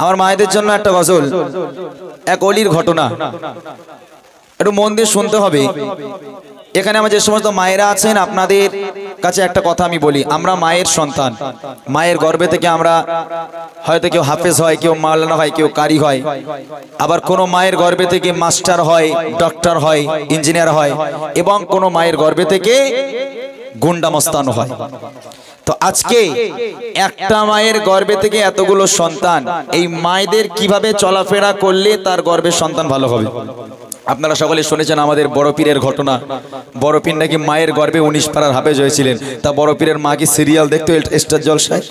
আমার মায়েদের জন্য একটা গজল, এক অলির ঘটনা, একটু মন দিয়ে শুনতে হবে। এখানে আমার যে সমস্ত মায়েরা আছেন, আপনাদের কাছে একটা কথা আমি বলি, আমরা মায়ের সন্তান। মায়ের গর্ভে থেকে আমরা হয়তো কেউ হাফেজ হয়, কেউ মাওলানা হয়, কেউ কারি হয়, আবার কোনো মায়ের গর্ভে থেকে মাস্টার হয়, ডক্টর হয়, ইঞ্জিনিয়ার হয়, এবং কোনো মায়ের গর্ভে থেকে গুন্ডা মস্তান হয়। তো আজকে একটা মায়ের গর্ভে থেকে এতগুলো সন্তান, এই মায়েদের কিভাবে চলাফেরা করলে তার গর্ভের সন্তান ভালো হবে। আপনারা সকলে শুনেছেন আমাদের বড় পীরের ঘটনা। বড় পীর নাকি মায়ের গর্ভে 19 পারার হাফেজ হয়েছিলেন। তা বড় পীরের মা কি সিরিয়াল দেখতো স্টার জলসায়?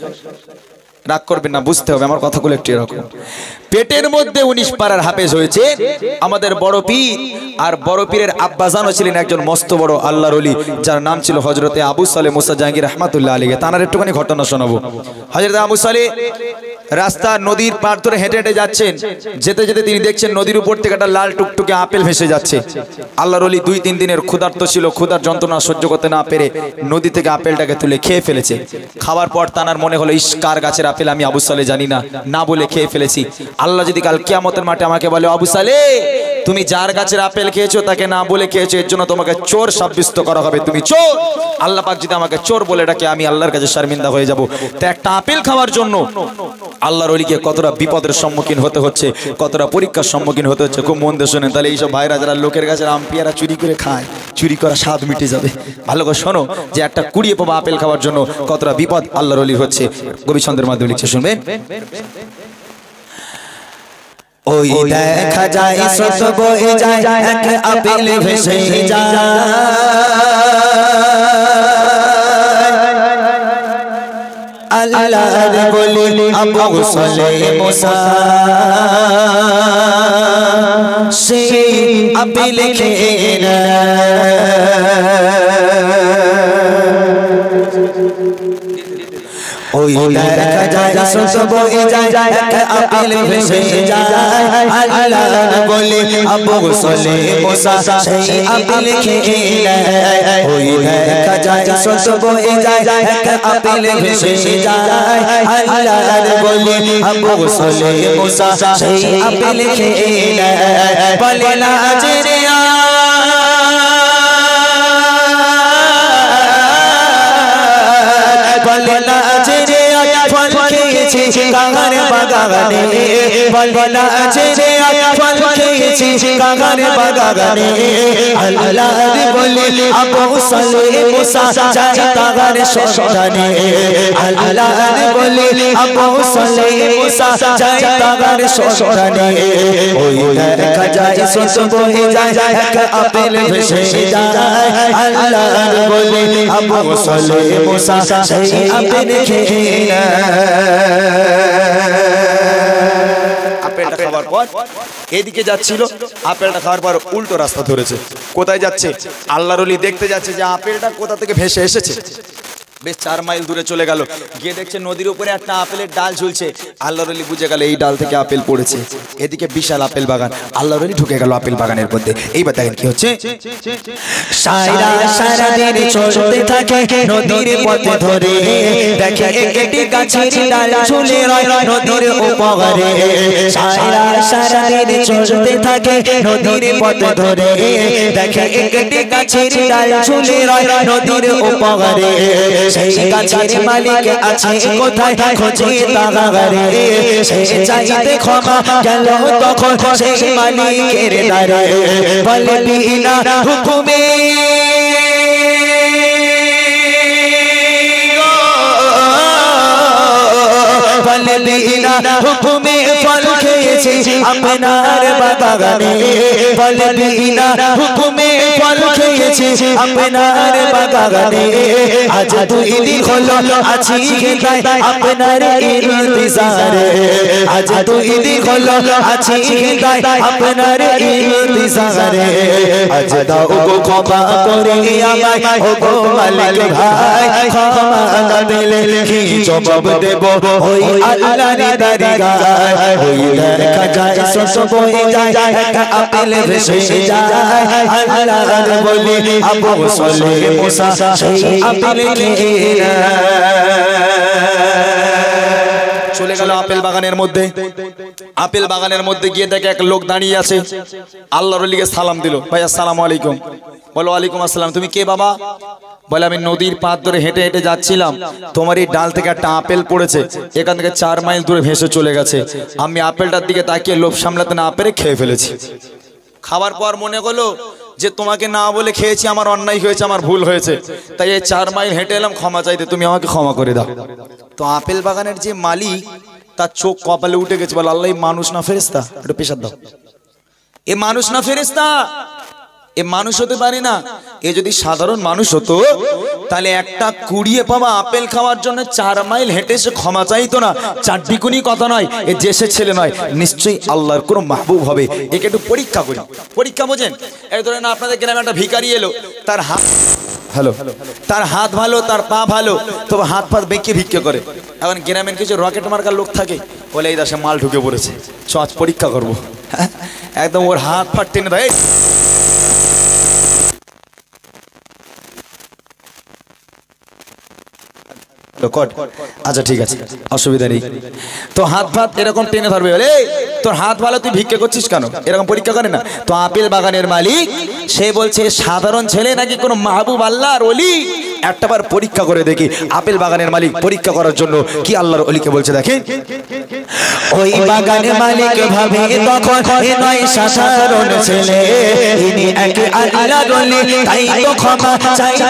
রাগ করবেন না, বুঝতে হবে আমার কথাগুলো একটু এরকম। পেটের মধ্যে 19 পারার হাফেজ হয়েছে আমাদের বড় পীর। আর বড় পীরের আব্বাজানও ছিলেন একজন মস্ত বড় আল্লাহর ওলি, যার নাম ছিল হযরতে আবু সালেহ মুসা জাহাঙ্গীর রাহমাতুল্লাহ আলাইহি। তার একটুখানি ঘটনা শোনাবো। হযরতে আবু সালেহ রাস্তা নদীর পার ধরে হেঁটে হেঁটে যাচ্ছেন। যেতে যেতে তিনি দেখছেন নদীর উপর থেকে একটা লাল টুকটুকে আপেল ভেসে যাচ্ছে। আল্লাহর ওলি 2-3 দিনের ক্ষুধার্ত ছিল, ক্ষুধার যন্ত্রণা সহ্য করতে না পেরে নদী থেকে আপেলটাকে তুলে খেয়ে ফেলেছে। খাওয়ার পর তার মনে হলো, ইস, কার গাছের আপেল আমি আবু সালেহ জানি না, না বলে খেয়ে ফেলেছি। আল্লাহ যদি কাল কিয়ামতের মাঠে আমাকে বলে, আবু সালেহ তুমি যার গাছের আপেল খেয়েছো তাকে না বলে খেয়েছো, এর জন্য তোমাকে চোর সাব্যস্ত করা হবে, তুমি চোর। আল্লাহ পাক যদি আমাকে চোর বলে ডাকে, আমি আল্লাহর কাছে শর্মিন্দা হয়ে যাব। তো একটা আপেল খাওয়ার জন্য আল্লাহর ওলিকে কতটা বিপদের সম্মুখীন হতে হচ্ছে, কতটা পরীক্ষার সম্মুখীন হতে হচ্ছে, খুব মন দিয়ে শোনেন। তাহলে এইসব ভাইরা যারা লোকের কাছে আম পেয়ারা চুরি করে খায়, চুরি করা স্বাদ মিটে যাবে। ভালো করে শোনো যে একটা কুড়িয়ে পাবা আপেল খাওয়ার জন্য কতটা বিপদ আল্লাহর ওলির হচ্ছে। কবি ছন্দের মাধ্যমে লিখছে, শুনবেন। ওই দেখা যায় সত বয়ে যায়, এক আপেল ভেসে যায়, আল্লাহর বলি আবু সালেহ মুসা সেই আপেল খেয়ে না। ওই দেখা যায় সত বয়ে যায়, এক আপেল ভেসে যায়, আল্লাহর বলি আবু সালেহ মুসা সেই আপেল খেয়ে না। ওই দেখা যায় সত বয়ে যায়, এক আপেল ভেসে যায়, আল্লাহর বলি আবু সালেহ মুসা সেই আপেল খেয়ে না। বলে না যে কাগানে বাগানে, বলে না যে ফল খেয়েছি কাগানে বাগানে, আল্লাহর বলি আবু সালেহ মুসা যায় কাগানে শ্মশানে, আল্লাহর বলি আবু সালেহ মুসা যায় কাগানে শ্মশানে। ওই দেখা যায় সত বয়ে যায়, এক আপেল ভেসে যায়, আল্লাহর বলি আবু সালেহ মুসা সেই আপেল খেয়ে না। আপেলটা খাওয়ার পর এদিকে যাচ্ছিল, আপেলটা খাওয়ার পর উল্টো রাস্তা ধরেছে। কোথায় যাচ্ছে? আল্লাহর ওলি দেখতে যাচ্ছে যে আপেলটা কোথা থেকে ভেসে এসেছে। বেশ 4 মাইল দূরে চলে গেল, গিয়ে দেখছে নদীর উপরে একটা আপেলের ডাল ঝুলছে। আল্লাহর ওলি বুঝে গেল এই ডাল থেকে আপেল পড়েছে। এদিকে বিশাল আপেল বাগান, আল্লাহর ওলি ঢুকে গেল আপেল বাগানের মধ্যে। এইবার দেখেন কি হচ্ছে। সারা দিন চলতে থাকে নদীর পথে ধরে, দেখে একটি গাছের ডাল ঝুলে রয় নদীর উপরে। সারা দিন চলতে থাকে নদীর পথে ধরে, দেখে একটি গাছের ডাল ঝুলে রয় নদীর উপরে। সেই গাছের মালিক আছে কোথায় খোঁজে তাগারে, সে চাইতে ক্ষমা গেল তখন সেই মালিকের দ্বারে। বলে বিনা হুকুমে বলে বিনা হুকুমে ফল খেয়েছি আপনার বাগানে, বলে বিনা হুকুমে ফল খেয়েছি আপনার বাগানে। আজ 2 দিন হলো আছি খেতায় আপনার ইন্তজারে, আজ 2 দিন হলো আছি খেতায় আপনার ইন্তজারে। আজ দাও গো ক্ষমা করে আমায়, ও গো মালিক ভাই, ক্ষমা না দিলে কি জবাব দেব ওই আল্লাহর দরগায়। ওই দেখা যায় সত বয়ে যায়, এক আপেল ভেসে যায়, আল্লাহর বলি আবু সালেহ মুসা সেই আপেল খেয়ে না। চলে গেল আপেল বাগানের মধ্যে। আপেল বাগানের মধ্যে গিয়ে দেখে এক লোক দাঁড়িয়ে আছে, আল্লাহর ওলিকে সালাম দিল, ভাই আসসালামু আলাইকুম। বলো ওয়ালাইকুম আসসালাম। তুমি কে বাবা? বলে আমি নদীর পাড় ধরে হেঁটে হেঁটে যাচ্ছিলাম, তোমার এই ডাল থেকে একটা আপেল পড়েছে, এখান থেকে 4 মাইল দূরে ভেসে চলে গেছে, আমি আপেলটার দিকে তাকিয়ে লোভ সামলাতে না পেরে খেয়ে ফেলেছি। খাবার পর মনে হলো যে তোমাকে না বলে খেয়েছি, আমার অন্যায় হয়েছে, আমার ভুল হয়েছে, তাই এই 4 মাইল হেঁটে এলাম ক্ষমা চাইতে, তুমি আমাকে ক্ষমা করে দাও। তো আপেল বাগানের যে মালিক, তার চোখ কপালে উঠে গেছে, বলে আল্লাহ মানুষ না ফেরেশতা? একটু পেশার দাও, এ মানুষ না ফেরেশতা? এ মানুষ হতে পারে না। এ যদি সাধারণ মানুষ হতো তাহলে একটা কুড়িয়ে পাওয়া আপেল খাওয়ার জন্য 4 মাইল হেঁটে এসে ক্ষমা চাইতো না। 4 ডিকুনি কথা নয়, এ দেশের ছেলে নয়, নিশ্চয়ই আল্লাহর কোনো মাহবুব হবে। একে একটু পরীক্ষা করি, পরীক্ষা বোঝেন? এই ধরেন আপনাদের গ্রামে একটা ভিখারি এলো, তার হাত ভালো, তার হাত ভালো, তার পা ভালো, তবে হাত পা বেঁকে ভিক্ষে করে। এখন গ্রামের কিছু রকেট মার্কার লোক থাকে, বলে এই দেশে মাল ঢুকে পড়েছে, চ আজ পরীক্ষা করবো। একদম ওর হাত ফাট টেনে দেয়, আচ্ছা ঠিক আছে অসুবিধা নেই। তো হাত ভাত এরকম টেনে ধরবে, বলে তোর হাত ভালো, তুই ভিক্ষা করছিস কেন? এরকম পরীক্ষা করে না। তো আপেল বাগানের মালিক সে বলছে সাধারণ ছেলে নাকি কোনো মাহবুব আল্লাহর ওলি, একটাবার পরীক্ষা করে দেখি। আপেল বাগানের মালিক পরীক্ষা করার জন্য কি আল্লাহর ওলিকে বলছে দেখেন। ওই বাগানের মালিক ভাবে তখন এ নয় সাধারণ ছেলে, ইনি এক আল্লাহর ওলি, তাই তো ক্ষমা চাইতে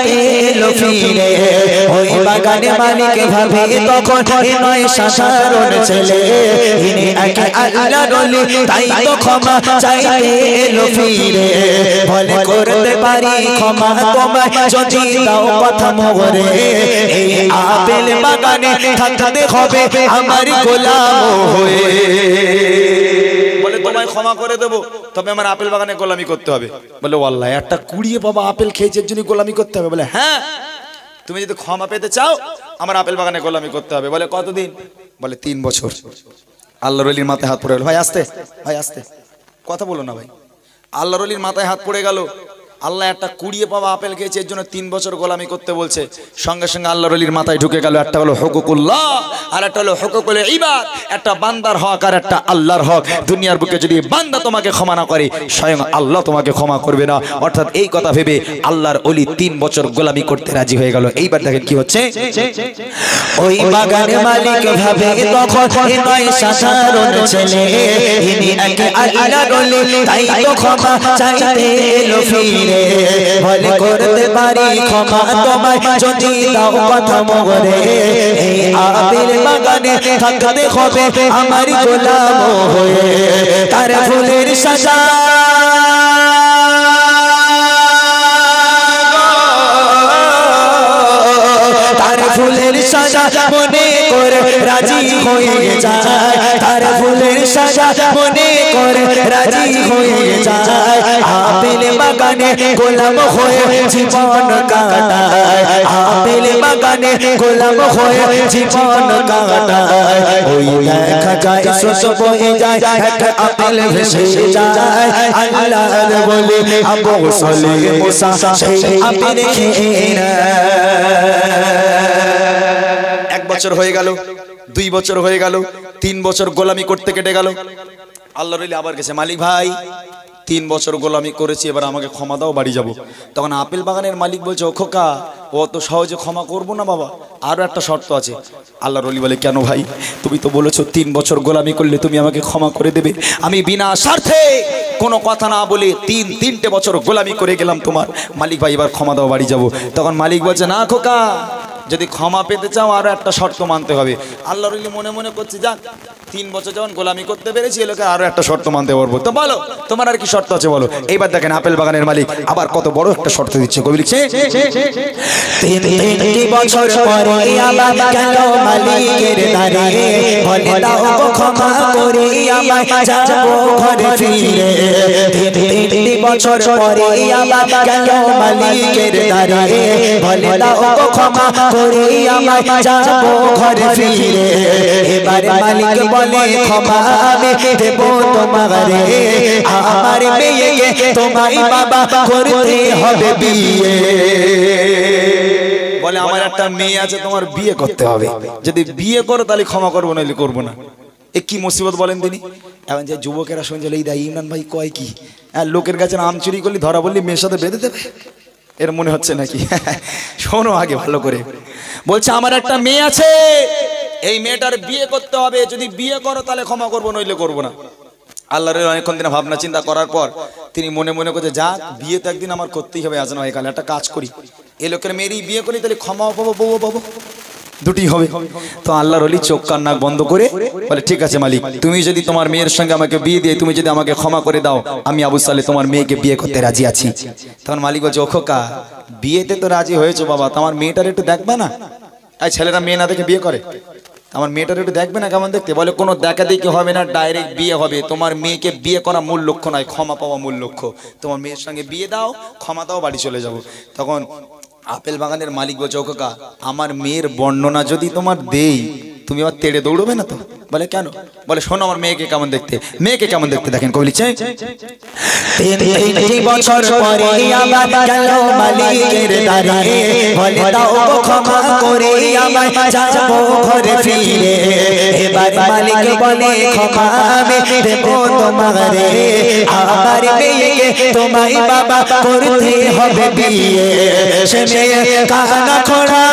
এলো ফিরে। ওই বাগানের মালিক ভাবে তখন এ নয় সাধারণ ছেলে, ইনি এক আল্লাহর ওলি, তাই তো ক্ষমা চাইতে এলো ফিরে। বলে করতে পারি ক্ষমা তোমায় যদি দাও কথা মোরে, এই আপেল বাগানে থাকতে হবে আমার গোলাম হয়ে। বলে তোমায় ক্ষমা করে দেবো, তবে আমার আপেল বাগানে গোলামি করতে হবে। বলে ওয়াল্লাহ একটা কুড়িয়ে বাবা আপেল খেয়েছে, এর জন্য গোলামি করতে হবে? বলে হ্যাঁ, তুমি যদি ক্ষমা পেতে চাও আমার আপেল বাগানে গোলামি করতে হবে। বলে কতদিন? বলে 3 বছর। আল্লাহর ওলির মাথায় হাত পড়ে গেল। ভাই আসতে, ভাই আসতে, কথা বলো না ভাই। আল্লাহর ওলির মাথায় হাত পড়ে গেল, আল্লাহ একটা কুড়িয়ে পাওয়া আপেল খেয়েছে, এর জন্য 3 বছর গোলামি করতে বলছে। সঙ্গে সঙ্গে আল্লাহর ওলির মাথায় ঢুকে গেল, একটা হলো হুকুকুল্লাহ আর একটা হলো হুকুকুল ইবাদ, একটা বান্দার হক আর একটা আল্লাহর হক। দুনিয়ার বুকে যদি বান্দা তোমাকে ক্ষমা না করে, স্বয়ং আল্লাহ তোমাকে ক্ষমা করবে না। অর্থাৎ এই কথা ভেবে আল্লাহর ওলি 3 বছর গোলামি করতে রাজি হয়ে গেল। এইবার দেখেন কি হচ্ছে। ওই বাগানের মালিক ভাবে তখন এ নয় সাধারণ ছেলে, ইনি এক আল্লাহর ওলি, তাই তো ক্ষমা চাইতে এলো ফিরে। বলে করতে পারি ক্ষমা তোমায় যদি দাও কথা মোরে, এই আপেল বাগানে থাকতে হবে আমার গোলাম হয়ে। তার ফুলের সাজা তার ফুলের সাজা মনে করে রাজি হয়ে যায়, তার ফুলের সাজা মনে করে রাজি হয়ে যায়। আপেল বাগানে গোলাম হয়ে জীবন কাটায়, আপেল বাগানে গোলাম হয়ে জীবন কাটায়। ওই দেখা যায় স্রোত বয়ে যায়, এক আপেল ভেসে যায়, আল্লাহর বলে আবু সালে মুসা সেই আপেল খেয়ে নেয়। 1 বছর হয়ে গেল, 2 বছর হয়ে গেল, 3 বছর গোলামি করতে কেটে গেল। আল্লাহর ওলি আবার গেছে, মালিক ভাই 3 বছর গোলামি করেছি, এবার আমাকে ক্ষমা দাও, বাড়ি যাব। তখন আপেল বাগানের মালিক বলছে, ও খোকা, ও তো সহজে ক্ষমা করবো না বাবা, আরো একটা শর্ত আছে। আল্লাহর ওলি বলে, কেন ভাই? তুমি তো বলেছো 3 বছর গোলামি করলে তুমি আমাকে ক্ষমা করে দেবে। আমি বিনা স্বার্থে কোনো কথা না বলে 3টে বছর গোলামি করে গেলাম তোমার। মালিক ভাই এবার ক্ষমা দাও, বাড়ি যাব। তখন মালিক বলছে, না খোকা, যদি ক্ষমা পেতে চাও আরো একটা শর্ত মানতে হবে। আল্লাহর ওলি মনে মনে করছে, যাক 3 বছর যখন গোলামি করতে পেরেছি, এলাকা আরো একটা শর্ত মানতে পারবো। তো বলো তোমার আর কি শর্ত আছে বলো। এইবার দেখেন আপেল বাগানের মালিক আবার কত বড় একটা শর্ত দিচ্ছে। কবি লিখছে, 3 বছর পরে আবার গেল মালিকের দ্বারে, বলে দাও ক্ষমা করে আমায় যাব ঘরে ফিরে। 3 বছর পরে আবার গেল মালিকের দ্বারে, বলে দাও ক্ষমা করে আমায় যাব ঘরে ফিরে। এবার মালিক বলে, ক্ষমা আমি দেব তোমারে, আমার মেয়েকে তোমায় বাবা করতে হবে বিয়ে। বলে আমার একটা মেয়ে আছে, তোমার বিয়ে করতে হবে, যদি বিয়ে করো তাহলে ক্ষমা করবো, নাহলে করবো না। এ কি মুসিবত বলেন তিনি। এখন যে যুবকেরা শুনছে এই দা ইমরান ভাই কয় কি, লোকের কাছে আম চুরি করলি ধরা বললি মেয়ের সাথে বেঁধে দেবে, এর মনে হচ্ছে নাকি? শোনো আগে ভালো করে, বলছে আমার একটা মেয়ে আছে, এই মেয়েটার বিয়ে করতে হবে, যদি বিয়ে করো তাহলে ক্ষমা করবো, নইলে করবো না। আল্লাহর অনেকক্ষণ দিন ভাবনা চিন্তা করার পর তিনি মনে মনে করছে যা বিয়ে তো একদিন আমার করতেই হবে, আজ না হয় কাল একটা কাজ করি, এই লোকের মেয়েরই বিয়ে করি, তাহলে ক্ষমাও পাবো, বউ পাবো, দুটি হবে। তো আল্লাহর ওলি চোখ কান নাক বন্ধ করে বলে ঠিক আছে মালিক, তুমি যদি তোমার মেয়ের সঙ্গে আমাকে বিয়ে দিয়ে তুমি যদি আমাকে ক্ষমা করে দাও, আমি আবু সালে তোমার মেয়েকে বিয়ে করতে রাজি আছি। তখন মালিক বলছে ও খোকা, বিয়েতে তো রাজি হয়েছো বাবা, তোমার মেয়েটার একটু দেখবে না? এই ছেলেরা মেয়ে না দেখে বিয়ে করে, আমার মেয়েটার একটু দেখবে না কেমন দেখতে? বলে কোনো দেখা দেখি হবে না, ডাইরেক্ট বিয়ে হবে। তোমার মেয়েকে বিয়ে করা মূল লক্ষ্য নয়, ক্ষমা পাওয়া মূল লক্ষ্য। তোমার মেয়ের সঙ্গে বিয়ে দাও, ক্ষমা দাও, বাড়ি চলে যাবো। তখন আপেল বাগানের মালিক বলছে ও কাকা, আমার মেয়ের বর্ণনা যদি তোমার দেই তুমি আবার তেড়ে দৌড়বে না তো? বলে কেন? বলে শোনো আমার মেয়েকে কেমন দেখতে, মেয়েকে কেমন দেখতে দেখেন কবি লিখছে, 3 বছর পরে আবার গেল মালিকের দ্বারে, বলে দাও ক্ষমা করে আমায় যাব ঘরে ফিরে। এবার মালিক বলে ক্ষমা আমি দেব তোমারে, আমার মেয়েকে তোমায় বাবা করতে হবে বিয়ে। সে মেয়ে কানা খোড়া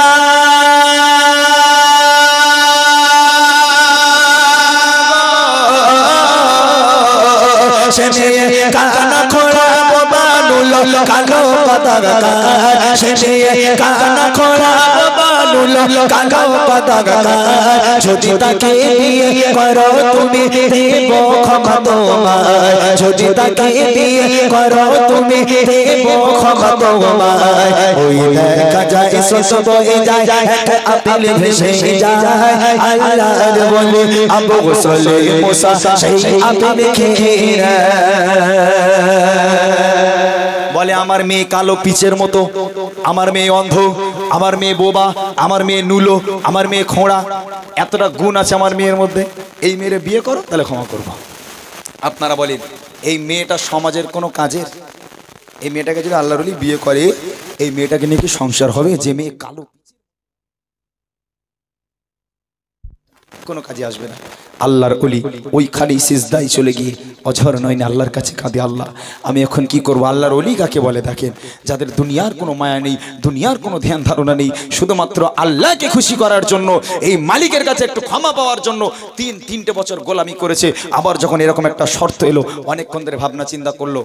সে মেয়ে কানা খোড়া বানুল কালো পতাকা, সে মেয়ে কানা খোড়া বানুল কালো পতাকা, যদি তাকে বিয়ে করো তুমি দেব ক্ষমা তোমায়, যদি তাকে বিয়ে করো তুমি দেব ক্ষমা তোমায়। ওই দেখা যায় সস বয়ে যায়, এক আপেল ভেসে যায়, আল্লাহর বলে আবু গোসলে মুসা সেই আপেল খেয়ে। বলে আমার মেয়ে কালো পিচের মতো, আমার মেয়ে অন্ধ, আমার মেয়ে বোবা, আমার মেয়ে নুলো, আমার মেয়ে খোঁড়া, এতটা গুণ আছে আমার মেয়ের মধ্যে, এই মেয়ের বিয়ে করো তাহলে ক্ষমা করবো। আপনারা বলেন এই মেয়েটা সমাজের কোনো কাজের? এই মেয়েটাকে যদি আল্লাহর ওলি বিয়ে করে, এই মেয়েটাকে নিয়ে কি সংসার হবে? যে মেয়ে কালো কোনো কাজে আসবে না। আল্লাহর ওলি ওই খালি সিজদায় চলে গিয়ে অঝর নয়নে আল্লাহর কাছে কাঁদে, আল্লাহ আমি এখন কি করব? আল্লাহর ওলি কাকে বলে দেখেন, যাদের দুনিয়ার কোনো মায়া নেই, দুনিয়ার কোনো ধ্যান ধারণা নেই, শুধুমাত্র আল্লাহকে খুশি করার জন্য, এই মালিকের কাছে একটু ক্ষমা পাওয়ার জন্য 3 বছর গোলামি করেছে। আবার যখন এরকম একটা শর্ত এলো, অনেকক্ষণ ধরে ভাবনা চিন্তা করলো,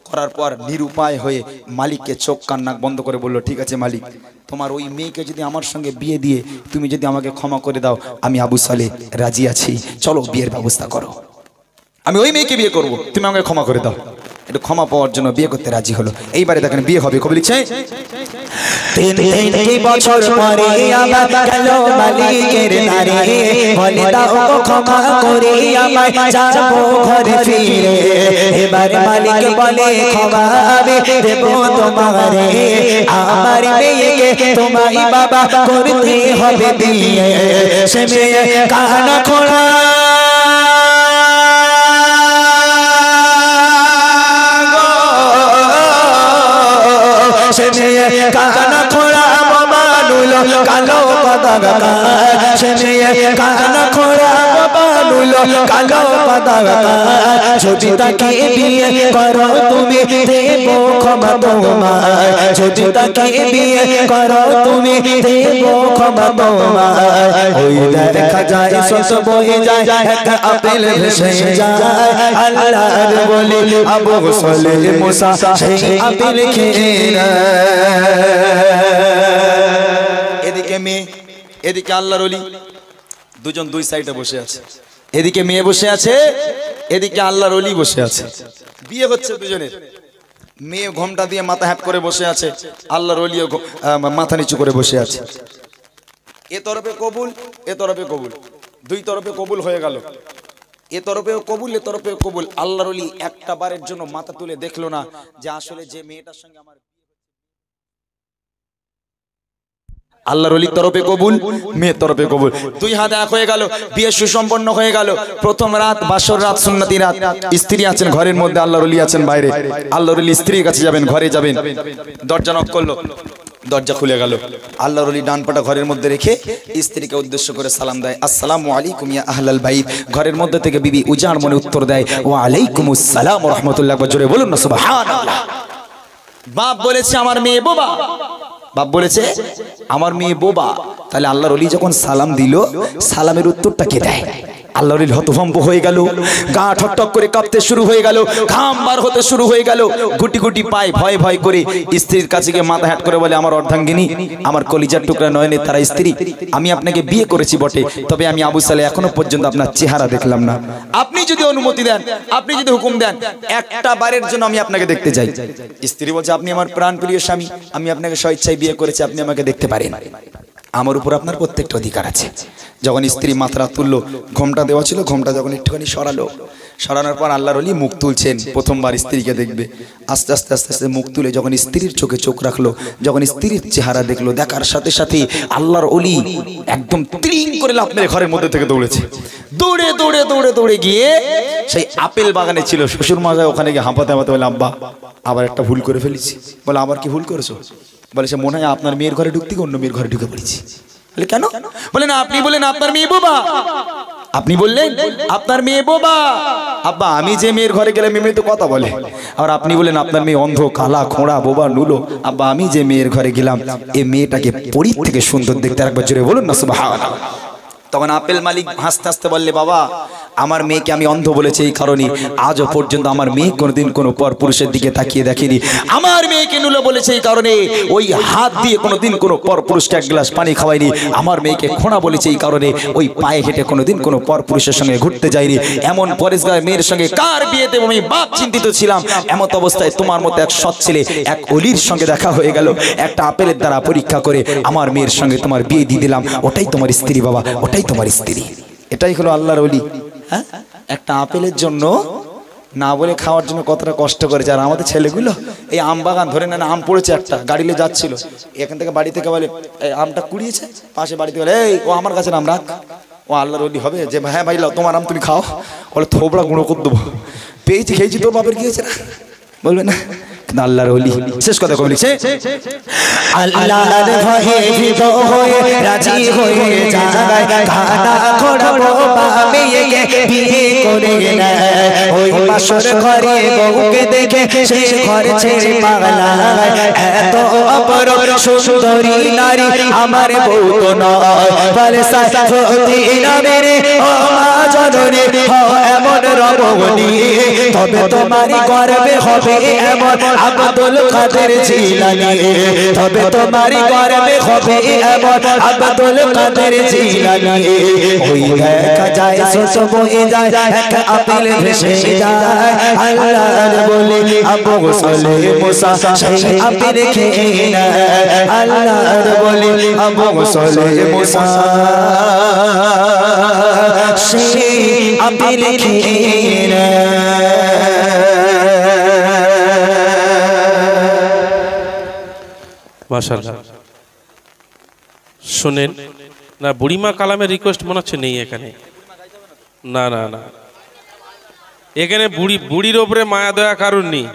করার পর নিরুপায় হয়ে মালিককে চোখ কান নাক বন্ধ করে বলল ঠিক আছে মালিক, তোমার ওই মেয়েকে যদি আমার সঙ্গে বিয়ে দিয়ে তুমি যদি আমাকে ক্ষমা করে দাও, আমি আবু সালে রাজি আছি, চলো বিয়ের ব্যবস্থা করো, আমি ওই মেয়েকে বিয়ে করব, তুমি আমাকে ক্ষমা করে দাও। একটু ক্ষমা পাওয়ার জন্য বিয়ে করতে রাজি হলো। এইবারে দেখেন বিয়ে হবে। কবি লিখছে 3 বছর পরে আবার গেল মালিকের দ্বারে, বলে দাও ক্ষমা করে আমায় যাব ঘরে ফিরে। এবার মালিক বলে ক্ষমা আমি দেব তোমারে, আমার মেয়েকে তোমায় বাবা করতে হবে বিয়ে। সে মেয়ে কানা খোড়া সে মেয়ে কানা খোড়া বানুল কালো পতাকা, সে মেয়ে কানা খোড়া বানুল কালো পতাকা, যদি তাকে বিয়ে করো তুমি দেব ক্ষমা তোমায়, যদি তাকে বিয়ে করো তুমি দেব ক্ষমা তোমায়। ওই দেখা যায় সস বয়ে যায়, এক আপেল ভেসে যায়, আল্লাহর বলে আবু গোসলে মুসা সেই আপেল খেয়ে। এদিকে মেয়ে, এদিকে আল্লাহর ওলি, দুজন দুই সাইডে বসে আছে। এদিকে মেয়ে বসে আছে, এদিকে আল্লাহর ওলি বসে আছে। বিয়ে হচ্ছে দুজনের। মেয়ে ঘোমটা দিয়ে মাথা হ্যাট করে বসে আছে, আল্লাহর ওলিও মাথা নিচু করে বসে আছে। এ তরফে কবুল, এ তরফে কবুল, দুই তরফে কবুল হয়ে গেল। এ তরফেও কবুল, এ তরফেও কবুল। আল্লাহর ওলি একটা বারের জন্য মাথা তুলে দেখলো না যে আসলে যে মেয়েটার সঙ্গে আমার, আল্লাহর ওলির তরফে কবুল, মেয়ের তরফে কবুল, দুই হাত এক হয়ে গেল, বিয়ে সুসম্পন্ন হয়ে গেল। প্রথম রাত বাসর রাত, সুন্নতি রাত। স্ত্রী আছেন ঘরের মধ্যে, আল্লাহর ওলি আছেন বাইরে। আল্লাহর ওলি স্ত্রীর কাছে যাবেন, ঘরে যাবেন, দরজা নক করলো, দরজা খুলে গেল। আল্লাহর ওলি ডান পাটা ঘরের মধ্যে রেখে স্ত্রীকে উদ্দেশ্য করে সালাম দেয়, আসসালামু আলাইকুম ইয়া আহলাল বাইত। ঘরের মধ্যে থেকে বিবি উজাড় মনে উত্তর দেয়, ওয়া আলাইকুমুস সালাম ওয়া রাহমাতুল্লাহ। জোরে বলুন না সুবহানাল্লাহ। বাপ বলেছে আমার মেয়ে বোবা, বাপ বলেছে আমার মেয়ে বোবা। তাহলে আল্লাহর ওলি যখন সালাম দিল, সালামের উত্তরটা কে দেয়? আল্লাহর ওলি হতভম্ব হয়ে গেল, গা ঠকঠক করে কাঁপতে শুরু হয়ে গেল, ঘাম বার হতে শুরু হয়ে গেল, গুটি গুটি পায় ভয় ভয় করে স্ত্রীর কাছে গিয়ে মাথা হ্যাট করে বলে, আমার অর্ধাঙ্গিনী, আমার কলিজার টুকরা নয়নের তারা স্ত্রী, আমি আপনাকে বিয়ে করেছি বটে, তবে আমি আবু সালেহ এখনো পর্যন্ত আপনার চেহারা দেখলাম না। আপনি যদি অনুমতি দেন, আপনি যদি হুকুম দেন, একটা বারের জন্য আমি আপনাকে দেখতে চাই। স্ত্রী বলছে, আপনি আমার প্রাণপ্রিয় স্বামী, আমি আপনাকে স্বেচ্ছায় বিয়ে করেছি, আপনি আমাকে দেখতে পারেন, আমার উপর আপনার প্রত্যেকটা অধিকার আছে। যখন স্ত্রী মাথা তুললো, ঘোমটা দেওয়া ছিল, ঘোমটা যখন একটুখানি সরালো, সরানোর পর আল্লাহর ওলি মুখ তুলছেন, প্রথমবার স্ত্রীকে দেখবে। আস্তে আস্তে আস্তে আস্তে মুখ তুলে যখন স্ত্রীর চোখে চোখ রাখলো, যখন স্ত্রীর চেহারা দেখলো, দেখার সাথে সাথে আল্লাহর ওলি একদম ত্রিং করে লাফ মেরে ঘরের মধ্যে থেকে দৌড়েছে। দৌড়ে দৌড়ে দৌড়ে দৌড়ে গিয়ে সেই আপেল বাগানে ছিল শ্বশুর মশাই, ওখানে গিয়ে হাঁপাতে হাঁপাতে বলে, আব্বা আবার একটা ভুল করে ফেলেছি। বলে, আবার কি ভুল করেছো? বলে, সে মনে হয় আপনার মেয়ের ঘরে ঢুকতে অন্য মেয়ের ঘরে ঢুকে পড়েছি। বলে, কেন? বলে, না আপনি বলেন আপনার মেয়ে বোবা, আপনি বললেন আপনার মেয়ে বোবা। আব্বা আমি যে মেয়ের ঘরে গেলে মেয়ে তো কথা বলে, আর আপনি বলেন আপনার মেয়ে অন্ধ, কালা, খোঁড়া, বোবা, নুলো। আব্বা আমি যে মেয়ের ঘরে গেলাম, এই মেয়েটাকে পরীর থেকে সুন্দর দেখতে, একবার জোরে বলুন না সুবহানাল্লাহ। তখন আপেল মালিক হাসতে হাসতে বললে, বাবা আমার মেয়েকে আমি অন্ধ বলেছি এই কারণে আজও পর্যন্ত আমার মেয়ে কোনোদিন কোনো পর পুরুষের দিকে তাকিয়ে দেখেনি। আমার মেয়েকে নুলো বলেছে এই কারণে ওই হাত দিয়ে কোনোদিন কোনো পর পুরুষকে এক গ্লাস পানি খাওয়ায়নি। আমার মেয়েকে খোঁড়া বলেছে এই কারণে ওই পায়ে হেঁটে কোনোদিন কোনো পর পুরুষের সঙ্গে ঘুরতে যায়নি। এমন পরেশগার মেয়ের সঙ্গে কার বিয়ে দেব আমি বাপ চিন্তিত ছিলাম। এমন অবস্থায় তোমার মতো এক সৎ ছেলে এক অলির সঙ্গে দেখা হয়ে গেল, একটা আপেলের দ্বারা পরীক্ষা করে আমার মেয়ের সঙ্গে তোমার বিয়ে দিয়ে দিলাম। ওটাই তোমার স্ত্রী বাবা, ওটাই তোমার স্ত্রী। এটাই হলো আল্লাহর ওলি। হ্যাঁ, একটা আপেলের জন্য না বলে খাওয়ার জন্য কতটা কষ্ট করেছে। আর আমাদের ছেলেগুলো এই আম বাগান ধরে না, আম পড়েছে একটা, গাড়িলে যাচ্ছিল, এখান থেকে বাড়ি থেকে বলে এই আমটা কুড়িয়েছে, পাশে বাড়িতে বলে এই ও আমার কাছে আম রাখ। ও আল্লাহর ওলি হবে যে হ্যাঁ ভাই তোমার আম তুমি খাও, বলে থোবড়া গুঁড়ো করে দেবো, পেয়েছি খেয়েছি, তোর বাপের গিয়েছে না বলবে না। আল্লাহর ওলি শেষ কথা কবে লিখছে, আল্লাহর ভয়ে ভীত হয়ে রাজি হয়ে যায়, খানা খোড়াবো মেয়েকে বিয়ে করে নেয়। ওই বাসর ঘরে বউকে দেখে সে ঘর ছেড়ে পালায়। এত অপরূপ সুন্দরী নারী আমার বউ তো নয়, বলে সাফতি নামের ও মা জননী এমন রমণী, তবে তোমারই গর্বে হবে এমন আব্দুল কাদের জিলানী, তবে তোমারই গর্বে হবে এমন আব্দুল কাদের জিলানী। ওই দেখা যায় শেষ বয়ে যায় এক আপেল ভেসে যায়, আল্লাহর বলি আবু সালেহ মুসা সেই আপেল খেয়ে নেয়। আল্লাহর বলি আবু সালেহ মুসা সেই আপেল খেয়ে নেয়। মাশাআল্লাহ। শুনেন না, বুড়িমা কালামের রিকোয়েস্ট মনে হচ্ছে নেই এখানে। না না না, এখানে বুড়ির ওপরে মায়া দয়া কারণ নেই।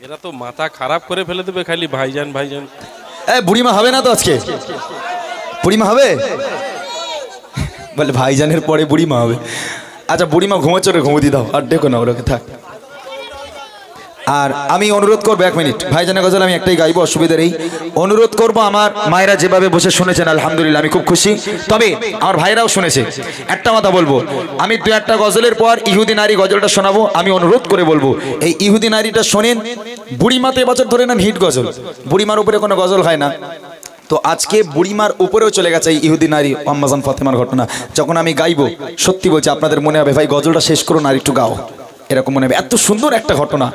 এরা তো মাথা খারাপ করে ফেলে দেবে খালি ভাইজান ভাইজান। বুড়িমা হবে না তো আজকে? বুড়িমা হবে বলে ভাইজানের পরে বুড়িমা হবে। আচ্ছা বুড়িমা ঘুমোচ্ছে, ঘুমোতে দাও, আর দেখো না ওরকে থাক। আর আমি অনুরোধ করবো, এক মিনিট, ভাইজানের গজল আমি একটাই গাইবো, অসুবিধা নেই। অনুরোধ করবো আমার মায়েরা যেভাবে বসে শুনেছেন আলহামদুলিল্লাহ আমি খুব খুশি, তবে আমার ভাইরাও শুনেছে। একটা কথা বলবো, আমি দু একটা গজলের পর ইহুদি নারী গজলটা শোনাবো। আমি অনুরোধ করে বলবো এই ইহুদি নারীটা শোনেন। বুড়িমাতে এবছর ধরে নেন হিট গজল, বুড়িমার উপরে কোনো গজল হয় না। তো আজকে বুড়িমার উপরেও চলে গেছে এই ইহুদি নারী আম্মাজান ফাতেমার ঘটনা। যখন আমি গাইবো সত্যি বলছি আপনাদের মনে হবে ভাই গজলটা শেষ করুন আর একটু গাও, এরকম মনে হবে। এত সুন্দর একটা ঘটনা,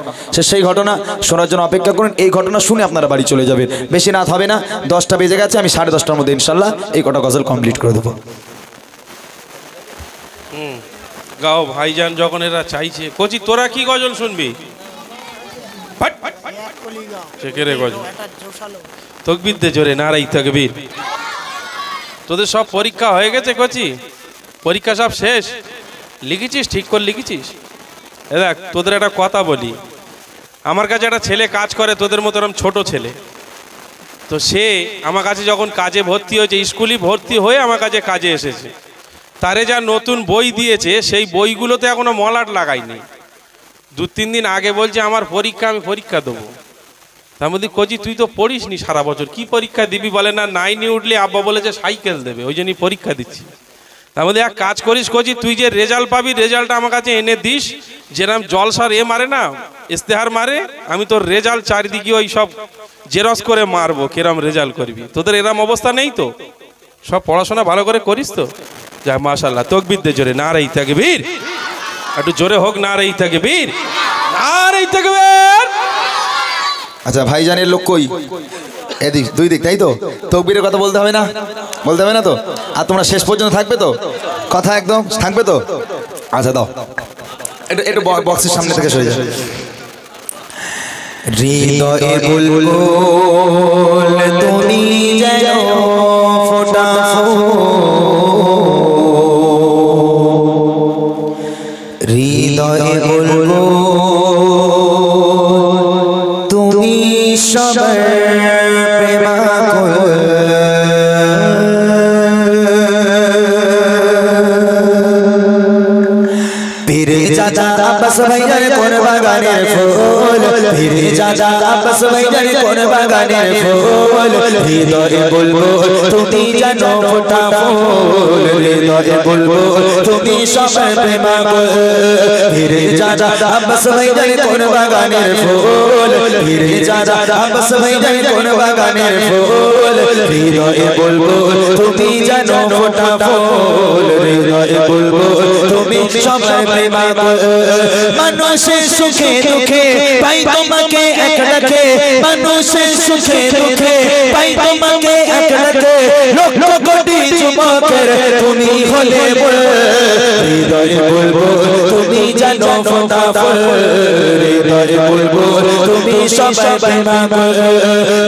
সেই ঘটনা শোনার জন্য অপেক্ষা করুন। এই ঘটনা শুনে আপনারা বাড়ি চলে যাবেন, বেশি রাত হবে না, 10টা বেজে গেছে। আমি 10:30টার মধ্যে ইনশাল্লাহ এই কটা গজল কমপ্লিট করে দেবো। গাও ভাইজান যখন এরা চাইছে। কোচি তোরা কি গজল শুনবি? গজল তকবীর দে জোরে, নারাই তাকবীর। তোদের সব পরীক্ষা হয়ে গেছে কোচি? পরীক্ষা সব শেষ? লিখেছিস? ঠিক করে লিখেছিস? দেখ তোদের একটা কথা বলি, আমার কাছে একটা ছেলে কাজ করে তোদের মতো এরকম ছোট ছেলে, তো সে আমার কাছে যখন কাজে ভর্তি হয়েছে, স্কুলে ভর্তি হয়ে আমার কাছে কাজে এসেছে, তারে যা নতুন বই দিয়েছে সেই বইগুলোতে এখনো মলাট লাগাইনি। 2-3 দিন আগে বলছে আমার পরীক্ষা, আমি পরীক্ষা দেবো। তার মধ্যে কজি তুই তো পড়িস নি সারা বছর, কি পরীক্ষা দিবি? বলে না 9-এ উঠলে আব্বা বলেছে সাইকেল দেবে, ওই জন্যই পরীক্ষা দিচ্ছি। তার মধ্যে এক কাজ করিস কজি, তুই যে রেজাল্ট পাবি রেজাল্টটা আমার কাছে এনে দিস, যেরকম জলসার মারে না ইস্তেহার মারে, আমি তোর রেজাল্ট চারিদিকে ওই সব জেরক্স করে মারবো, কিরম রেজাল্ট করবি। তোদের এরম অবস্থা নেই তো? সব পড়াশোনা ভালো করে করিস তো? যা মাশাআল্লাহ, তাকবীর দে জোরে, নারায়ে তাকবীর। একটু জোরে হোক, নারায়ে তাকবীর, নারায়ে তাকবীর। আচ্ছা ভাইজানের লোক কই? এদিক, দুই দিক, তাই তো? তকবীরের কথা বলতে হবে না? বলতে হবে না তো? আর তোমরা শেষ পর্যন্ত থাকবে তো? কথা একদম থাকবে তো? আচ্ছা দাও, একটু বক্সের সামনে থেকে সরে যাও। হৃদয়ে বুলবুল তুমি যেন ফোটা হৃদয়ে বুলবুল তুমি সবার প্রেমাকুল পীরে চাচা আব্বাস ভাইজান কোন বাগানের ফুল, পীরে চাচা আব্বাস ভাইজান কোন বাগানের ফুল, হৃদয়ে বুলবুল তুমি জানো ফোটা ফুল, হৃদয়ে বুলবুল তুমি সবার প্রেমাকুল, পীরে চাচা আব্বাস ভাইজান কোন বাগানের ফুল, পীরে চাচা আব্বাস ভাইজান কোন বাগানের ফুল, হৃদয়ে বুলবুল তুমি জানো ফোটা ফুল, হৃদয়ে বুলবুল তুমি সবার প্রেমাকুল। মানুষের সুখে দুঃখে পাই তোমাকে এক রাখে, মানুষের সুখে দুঃখে পাই তোমাকে এক রাখে, লক্ষ কোটি যুবকের তুমি হলে বল, হৃদয়ে বুলবুল তুমি জানো ফোটা ফুল, হৃদয়ে বুলবুল তুমি সবার প্রেমাকুল,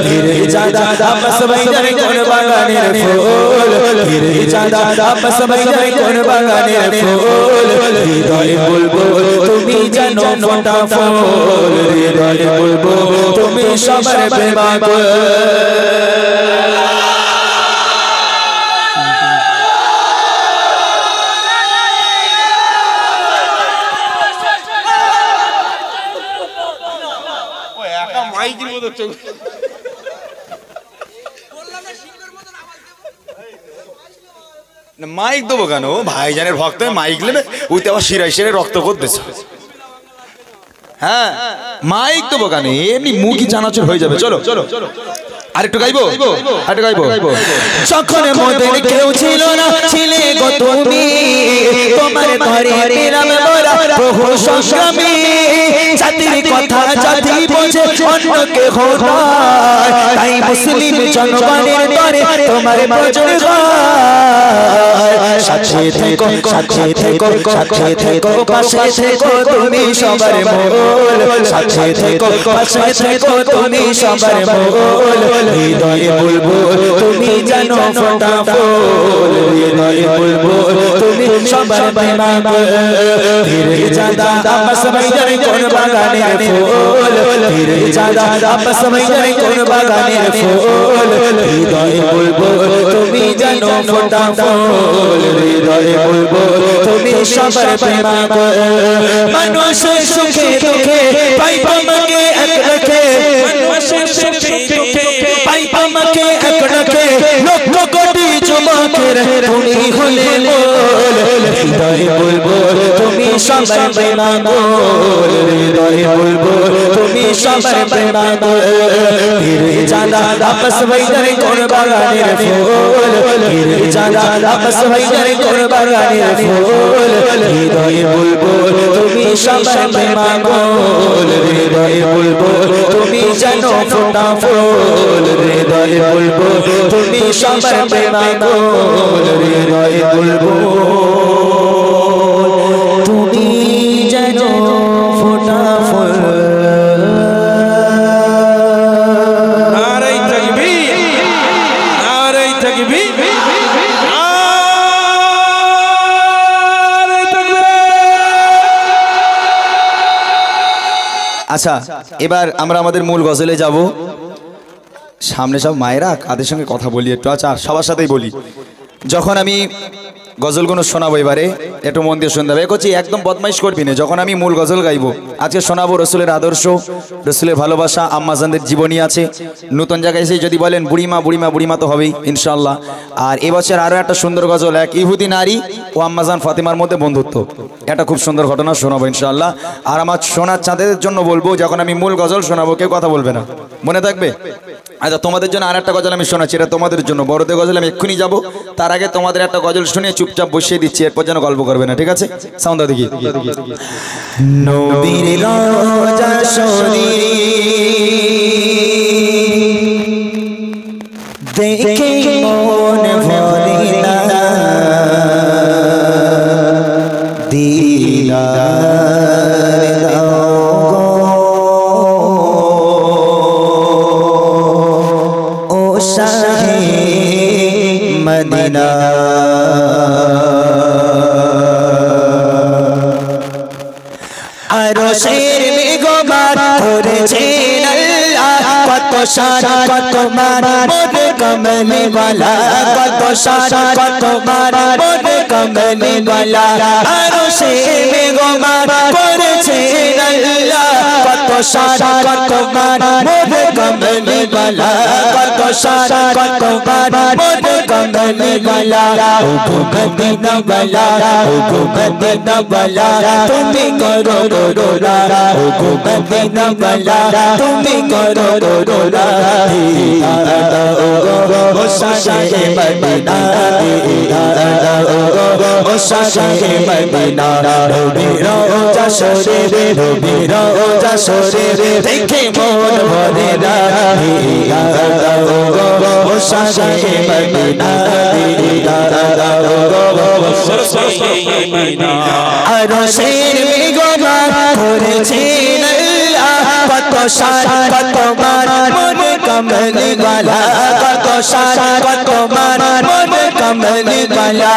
পীরে চাঁদা আব্বাস ভাইজান কোন বাগানের ফুল, পীরে চাঁদা আব্বাস ভাইজান কোন বাগানের ফুল, হৃদয়ে বুলবুল তুমি জানো ফোটা ফুল, হৃদয়ে বুলবুল তুমি সবার প্রেমাকুল। মাইক দেবো কেন? ভাইজানের ভক্ত মাইক নেবে, উইতে আবার শিরায় শিরায় রক্ত করতেছে। হ্যাঁ, মাইক দেবো কেন? এমনি মুখই চানাচুর হয়ে যাবে। চলো আরেকটু গাইবো, আরেকটু গাইবো। যখন মোদের কেউ ছিল না ছিলে গো তুমি, তোমার ঘরে পেলাম মোরা বহু সংগ্রামী, জাতির কথা জাতি বোঝে অন্য কেহ নয়, তাই মুসলিম জনগণের তরে তোমার প্রয়োজন হয়, সাথে থেকো সাথে থেকো সাথে থেকো পাশে থেকো তুমি সবার মঙ্গল, সাথে থেকো পাশে থেকো তুমি সবার মঙ্গল, হৃদয়ে বুলবুল তুমি জানো ফোটা ফুল, হৃদয়ে বুলবুল তুমি সবার প্রেমাকুল, পীরে চাঁদা আব্বাস ভাইজান কোন বাগানের ফুল, পীরে চাঁদা আব্বাস ভাইজান কোন বাগানের ফুল, হৃদয়ে বুলবুল তুমি জানো ফোটা ফুল, হৃদয়ে বুলবুল তুমি সবার প্রেমাকুল। মানুষের সুখে দুঃখে পাই তোমাকে এক রাখে, মানুষের সুখে দুঃখে পাই তোমাকে এক রাখে, লক্ষ কোটি যুবকের তুমি হলে বল, হৃদয়ে বুলবুল তুমি সবার প্রেমাকুল, হৃদয়ে বুলবুল তুমি সবার প্রেমাকুল, পীরে চাঁদা আব্বাস ভাইজান কোন বাগানের ফুল, পীরে চাঁদা আব্বাস ভাইজান কোন বাগানের ফুল, হৃদয়ে বুলবুল তুমি সবার প্রেমাকুল, হৃদয়ে বুলবুল তুমি জানো ফোটা ফুল, হৃদয়ে বুলবুল তুমি সবার প্রেমাকুল, হৃদয়ে বুলবুল তুমি জানো ফোটা ফুল। নারায়ে তাকবীর, নারায়ে তাকবীর, নারায়ে তাকবীর। আচ্ছা, এবার আমরা আমাদের মূল গজলে যাব। সামনে সব মায়েরা, কাদের সঙ্গে কথা বলি একটু। আচ্ছা, সবার সাথেই বলি। যখন আমি গজলগুলো শোনাবো এবারে একটু মন দিয়ে শুনতে হবে। করছি একদম বদমাইশ করবি না। যখন আমি মূল গজল গাইবো, আজকে শোনাবো রসুলের আদর্শ, রসুলের ভালোবাসা, আম্মাজানদের জীবনী আছে। নতুন জায়গায় এসে যদি বলেন বুড়িমা বুড়িমা বুড়িমা তো হবেই ইনশাল্লাহ। আর এবছর আরও একটা সুন্দর গজল, এক ইহুদি নারী ও আম্মাজান ফাতিমার মধ্যে বন্ধুত্ব, এটা খুব সুন্দর ঘটনা শোনাবো ইনশাল্লাহ। আর আমার সোনার চাঁদের জন্য বলবো, যখন আমি মূল গজল শোনাবো কেউ কথা বলবে না, মনে থাকবে। আচ্ছা, তোমাদের জন্য আর একটা গজল আমি শোনাচ্ছি, এটা তোমাদের জন্য। বড়দের গজল আমি এক্ষুনি যাবো, তার আগে তোমাদের একটা গজল শুনিয়ে চুপচাপ বসিয়ে দিচ্ছি, এরপর যেন গল্প করবে না, ঠিক আছে? সাউন্ড দাও দেখি। নবীর রওজা শরীফ দেখে মন ভরে না, দিদার দাও গো ও শাহে মদিনা। আরশের মেঘমার করেছেন আল্লাহ, কত শান কত মান মোর কমলি ওয়ালা, কত শান কত মান মোর কমলি ওয়ালা। আরশের মেঘমার করেছেন আল্লাহ, কত শান কত মান মোর কমলি ওয়ালা, কত শান কত মান মোর কমলি ওয়ালা। ও গো মদিনা ওয়ালা, ও গো মদিনা ওয়ালা, তুমি করো রোরা, ও গো মদিনা ওয়ালা, তুমি করো রোরা। দিদার দাও গো ও শাহে মদিনা, দিদার দাও গো ও শাহে মদিনা। নবীর রওজা শরীফ, নবীর রওজা শরীফ দেখে মন ভরে না, দিদার দাও গো ও শাহে মদিনা, দিদার দাও গো ও শাহে মদিনা। আরশের মেঘমার করেছেন আল্লাহ, কত শান কত মান মোর কমলি ওয়ালা, কত শান কত মান মোর কমলি ওয়ালা।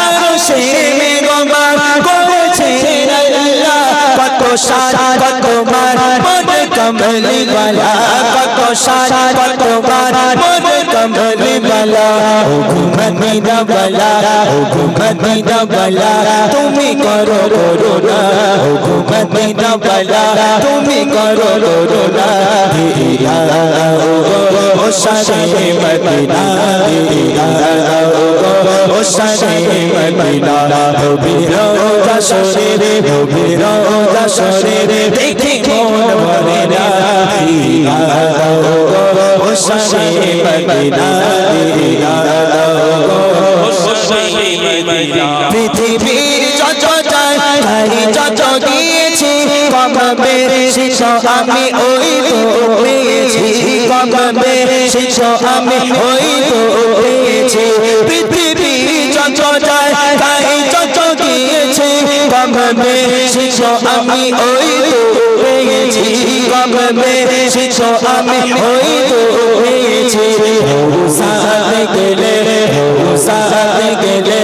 আরশের মেঘমার করেছেন আল্লাহ, কত শান কত মান মোর কমলি ওয়ালা, কত শান কত মান মোর কমলি ওয়ালা। ও গো মদিনা ওয়ালা, ও গো মদিনা ওয়ালা, তুমি করো রোরা, ও গো মদিনা ওয়ালা, তুমি করো রোরা। দিদার দাও গো ও শাহে মদিনা, দিদার দাও গো ও শাহে মদিনা। নবীর রওজা শরীফ, নবীর রওজা শরীফ দেখে মন ভরে না, দিদার দাও গো ও শাহে মদিনা, দিদার দাও গো ও শাহে মদিনা। পৃথিবীর যত জায়গায় যত গিয়েছি, কমবে শেষ আমি ওই তো পেয়েছি, কমবে শেষ আমি ওই তো পেয়েছি। পৃথিবীর যত জায়গায় যত গিয়েছি, কমবে শেষ আমি ওই তো পেয়েছি, কমবে শেষ আমি ওই তো পেয়েছি। রওজাতে গেলে, রওজাতে গেলে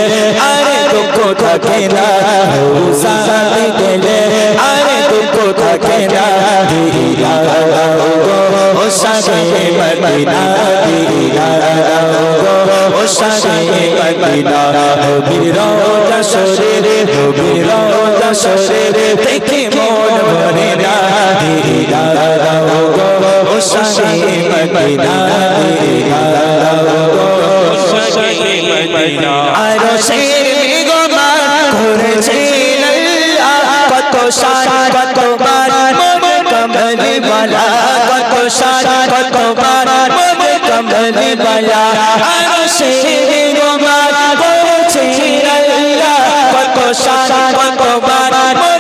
আরে দুঃখ থাকে না, রওজাতে গেলে আরে দুঃখ থাকে না। দিদার দাও গো ও শাহে মদিনা, দিদার দাও গো ও শাহে মদিনা। নবীর রওজা শরীফ, নবীর রওজা শরীফ দেখে মন ভরে না, দিদার দাও গো ও শাহে মদিনা, দিদার দাও গো ও শাহে মদিনা। আরশের মেঘমার করেছেন আল্লাহ, কত শান কত মান মোর কমলি ওয়ালা, কত শান কত মান মোর কমলি ওয়ালা। আরশের মেঘমার করেছেন আল্লাহ, কত শান কত মান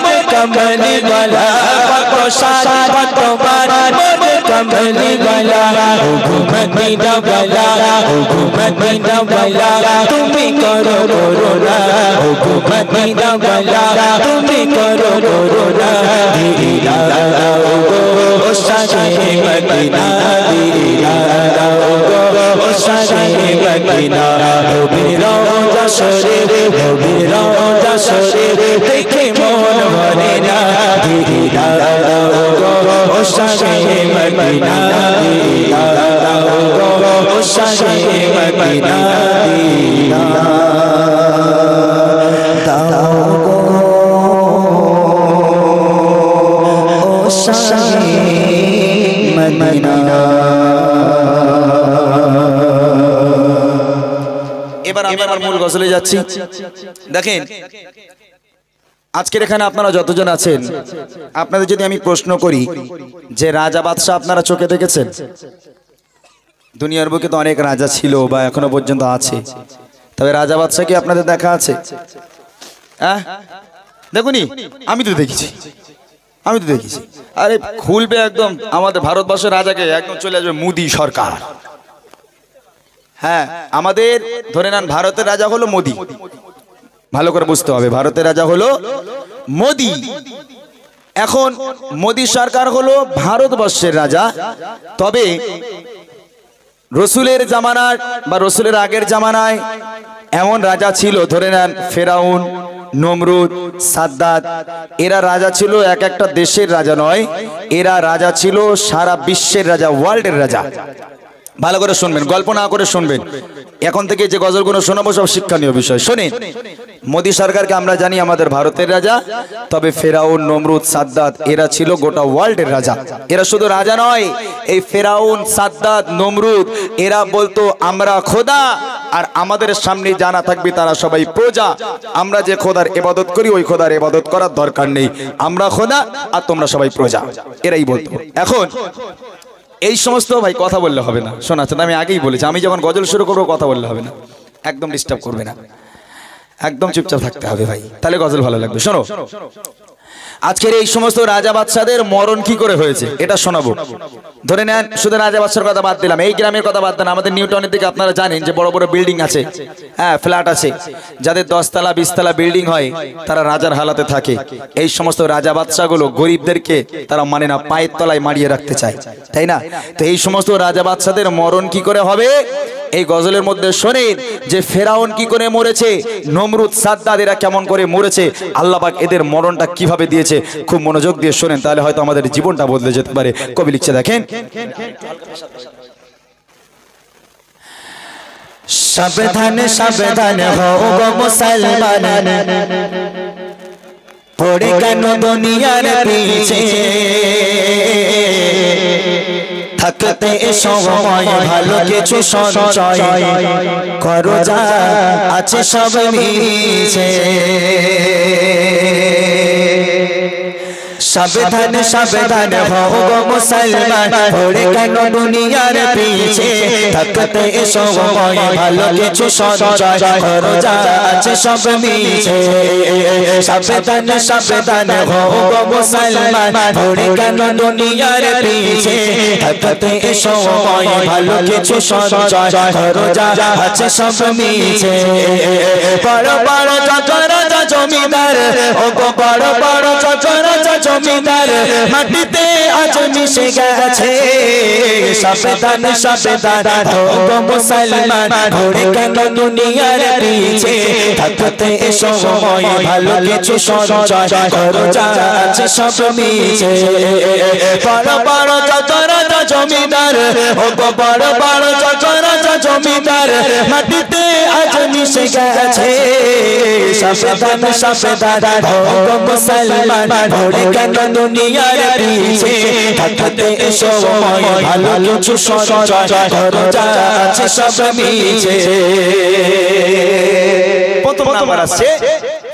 মোর কমলি ওয়ালা, কত শান কত মান মোর কমলি ওয়ালা। ও গো মদিনা ওয়ালা, ও গো মদিনা ওয়ালা, তুমি করো রোরা, ও গো মদিনা ওয়ালা, তুমি করো রোরা। দিদার দাও গো ও শাহে মদিনা, দিদার দাও গো ও শাহে মদিনা। নবীর রওজা শরীফ, নবীর রওজা শরীফ দেখে মন ভরে না, দিদার দাও গো ও এবার আমি আমার মূল গজলে যাচ্ছি। দেখেন আজকের এখানে আপনারা যতজন আছেন, আপনাদের যদি আমি প্রশ্ন করি যে রাজা বাদশাহ আপনারা চোখে দেখেছেন? দুনিয়ার বুকে তো অনেক রাজা ছিল বা এখনো পর্যন্ত আছে, তবে রাজা বাদশাহ কি আপনাদের দেখা আছে? হ্যাঁ দেখুনি, আমি তো দেখেছি, আমি তো দেখেছি। আরে খুলবে একদম আমাদের ভারতবর্ষের রাজাকে, একদম চলে আসবে মোদী সরকার। হ্যাঁ আমাদের ধরে নেন ভারতের রাজা হলো মোদী, ভালো করে বুঝতে হবে, ভারতের রাজা হলো মোদী। এখন মোদী সরকার হলো ভারতবর্ষের রাজা। তবে রসুলের জামানার বা রসুলের আগের জামানায় এমন রাজা ছিল, ধরে নেন ফেরাউন, নমরুদ, সাদ্দাত, এরা রাজা ছিল এক একটা দেশের রাজা নয়, এরা রাজা ছিল সারা বিশ্বের রাজা, ওয়ার্ল্ডের রাজা। ভালো করে শুনবেন, গল্প না করে শুনবেন। এখন থেকে যে গজলগুলো শোনাবো সব শিক্ষণীয় বিষয়। শোনেন, মোদী সরকারকে আমরা জানি আমাদের ভারতের রাজা, তবে ফেরাউন, নমরুদ, সাদ্দাত এরা ছিল গোটা ওয়ার্ল্ডের রাজা। এরা শুধু রাজা নয়, এই ফেরাউন, সাদ্দাত, নমরুদ এরা বলতো আমরা খোদা, আর আমাদের সামনে জানা থাকবে তারা সবাই প্রজা। আমরা যে খোদার ইবাদত করি ওই খোদার ইবাদত করার দরকার নেই, আমরা খোদা আর তোমরা সবাই প্রজা, এরাই বলতো। এখন এই সমস্ত ভাই কথা বললে হবে না, শোনাচ্ছেন আমি আগেই বলেছি, আমি যখন গজল শুরু করবো কথা বললে হবে না, একদম ডিস্টার্ব করবে না, একদম চুপচাপ থাকতে হবে ভাই, তাহলে গজল ভালো লাগবে। শোনো, আজকের এই সমস্ত রাজা বাদশাদের মরণ কি করে হয়েছে এটা শোনাবো। ধরে নেন শুধু রাজা বাদশার কথা বাদ দিলাম, এই গ্রামের কথা বাদ দেন, আমাদের নিউটাউনের দিকে আপনারা জানেন যে বড় বড় বিল্ডিং আছে, হ্যাঁ ফ্ল্যাট আছে, যাদের 10 তলা 20 তলা বিল্ডিং হয় তারা রাজার হালাতে থাকে। এই সমস্ত রাজা বাদশাগুলো গরিবদেরকে তারা মানে না, পায়ের তলায় মারিয়ে রাখতে চায়, তাই না? তো এই সমস্ত রাজা বাদশাদের মরণ কি করে হবে এই গজলের মধ্যে শোনেন, যে ফেরাউন কি করে মরেছে, নমরুদ, সাদ্দাত এরা কেমন করে মরেছে, আল্লাহ পাক এদের মরণটা কিভাবে দিয়েছে, খুব মনোযোগ দিয়ে শোনেন, তাহলে হয়তো আমাদের জীবনটা বদলে যেতে পারে। কবি লিখছে দেখেন, সাবধান সাবধান হও গো মুসলমান, পড়ে কেন দুনিয়ার পিছে, থাকতে সময় ভালো কিছু সঞ্চয় করো, যা আছে সব মিছে। সাবধান সাবধান হও গো মুসলমান, পড়ে কেন দুনিয়ার পিছে, থাকতে সময় ভালো কিছু সঞ্চয় করো, যা আছে সব মিছে। সাবধান সাবধান হও গো মুসলমান, পড়ে কেন দুনিয়ার পিছে, থাকতে সময় ভালো কিছু সঞ্চয় করো, যা আছে সব মিছে। বড় বড় যত রাজা জমিদার, ও গো বড় বড় যত রাজা জমিদার, মাটিতে আজ মিশে গেছে। সাবধান সাবধান হও গো মুসলমান, পড়ে কেন দুনিয়ার পিছে, থাকতে সময় ভালো কিছু সঞ্চয় করো, যা আছে সব মিছে। বড় বড় যত রাজা জমিদার, ও গো বড় বড় যত রাজা জমিদার, মাটিতে আজ মিশে গেছে। সাবধান সাবধান হও গো মুসলমান, পড়ে কেন দুনিয়ার পিছে, থাকতে সময় ভালো কিছু সঞ্চয় করো, যা আছে সব মিছে। প্রথম নাম্বার আসছে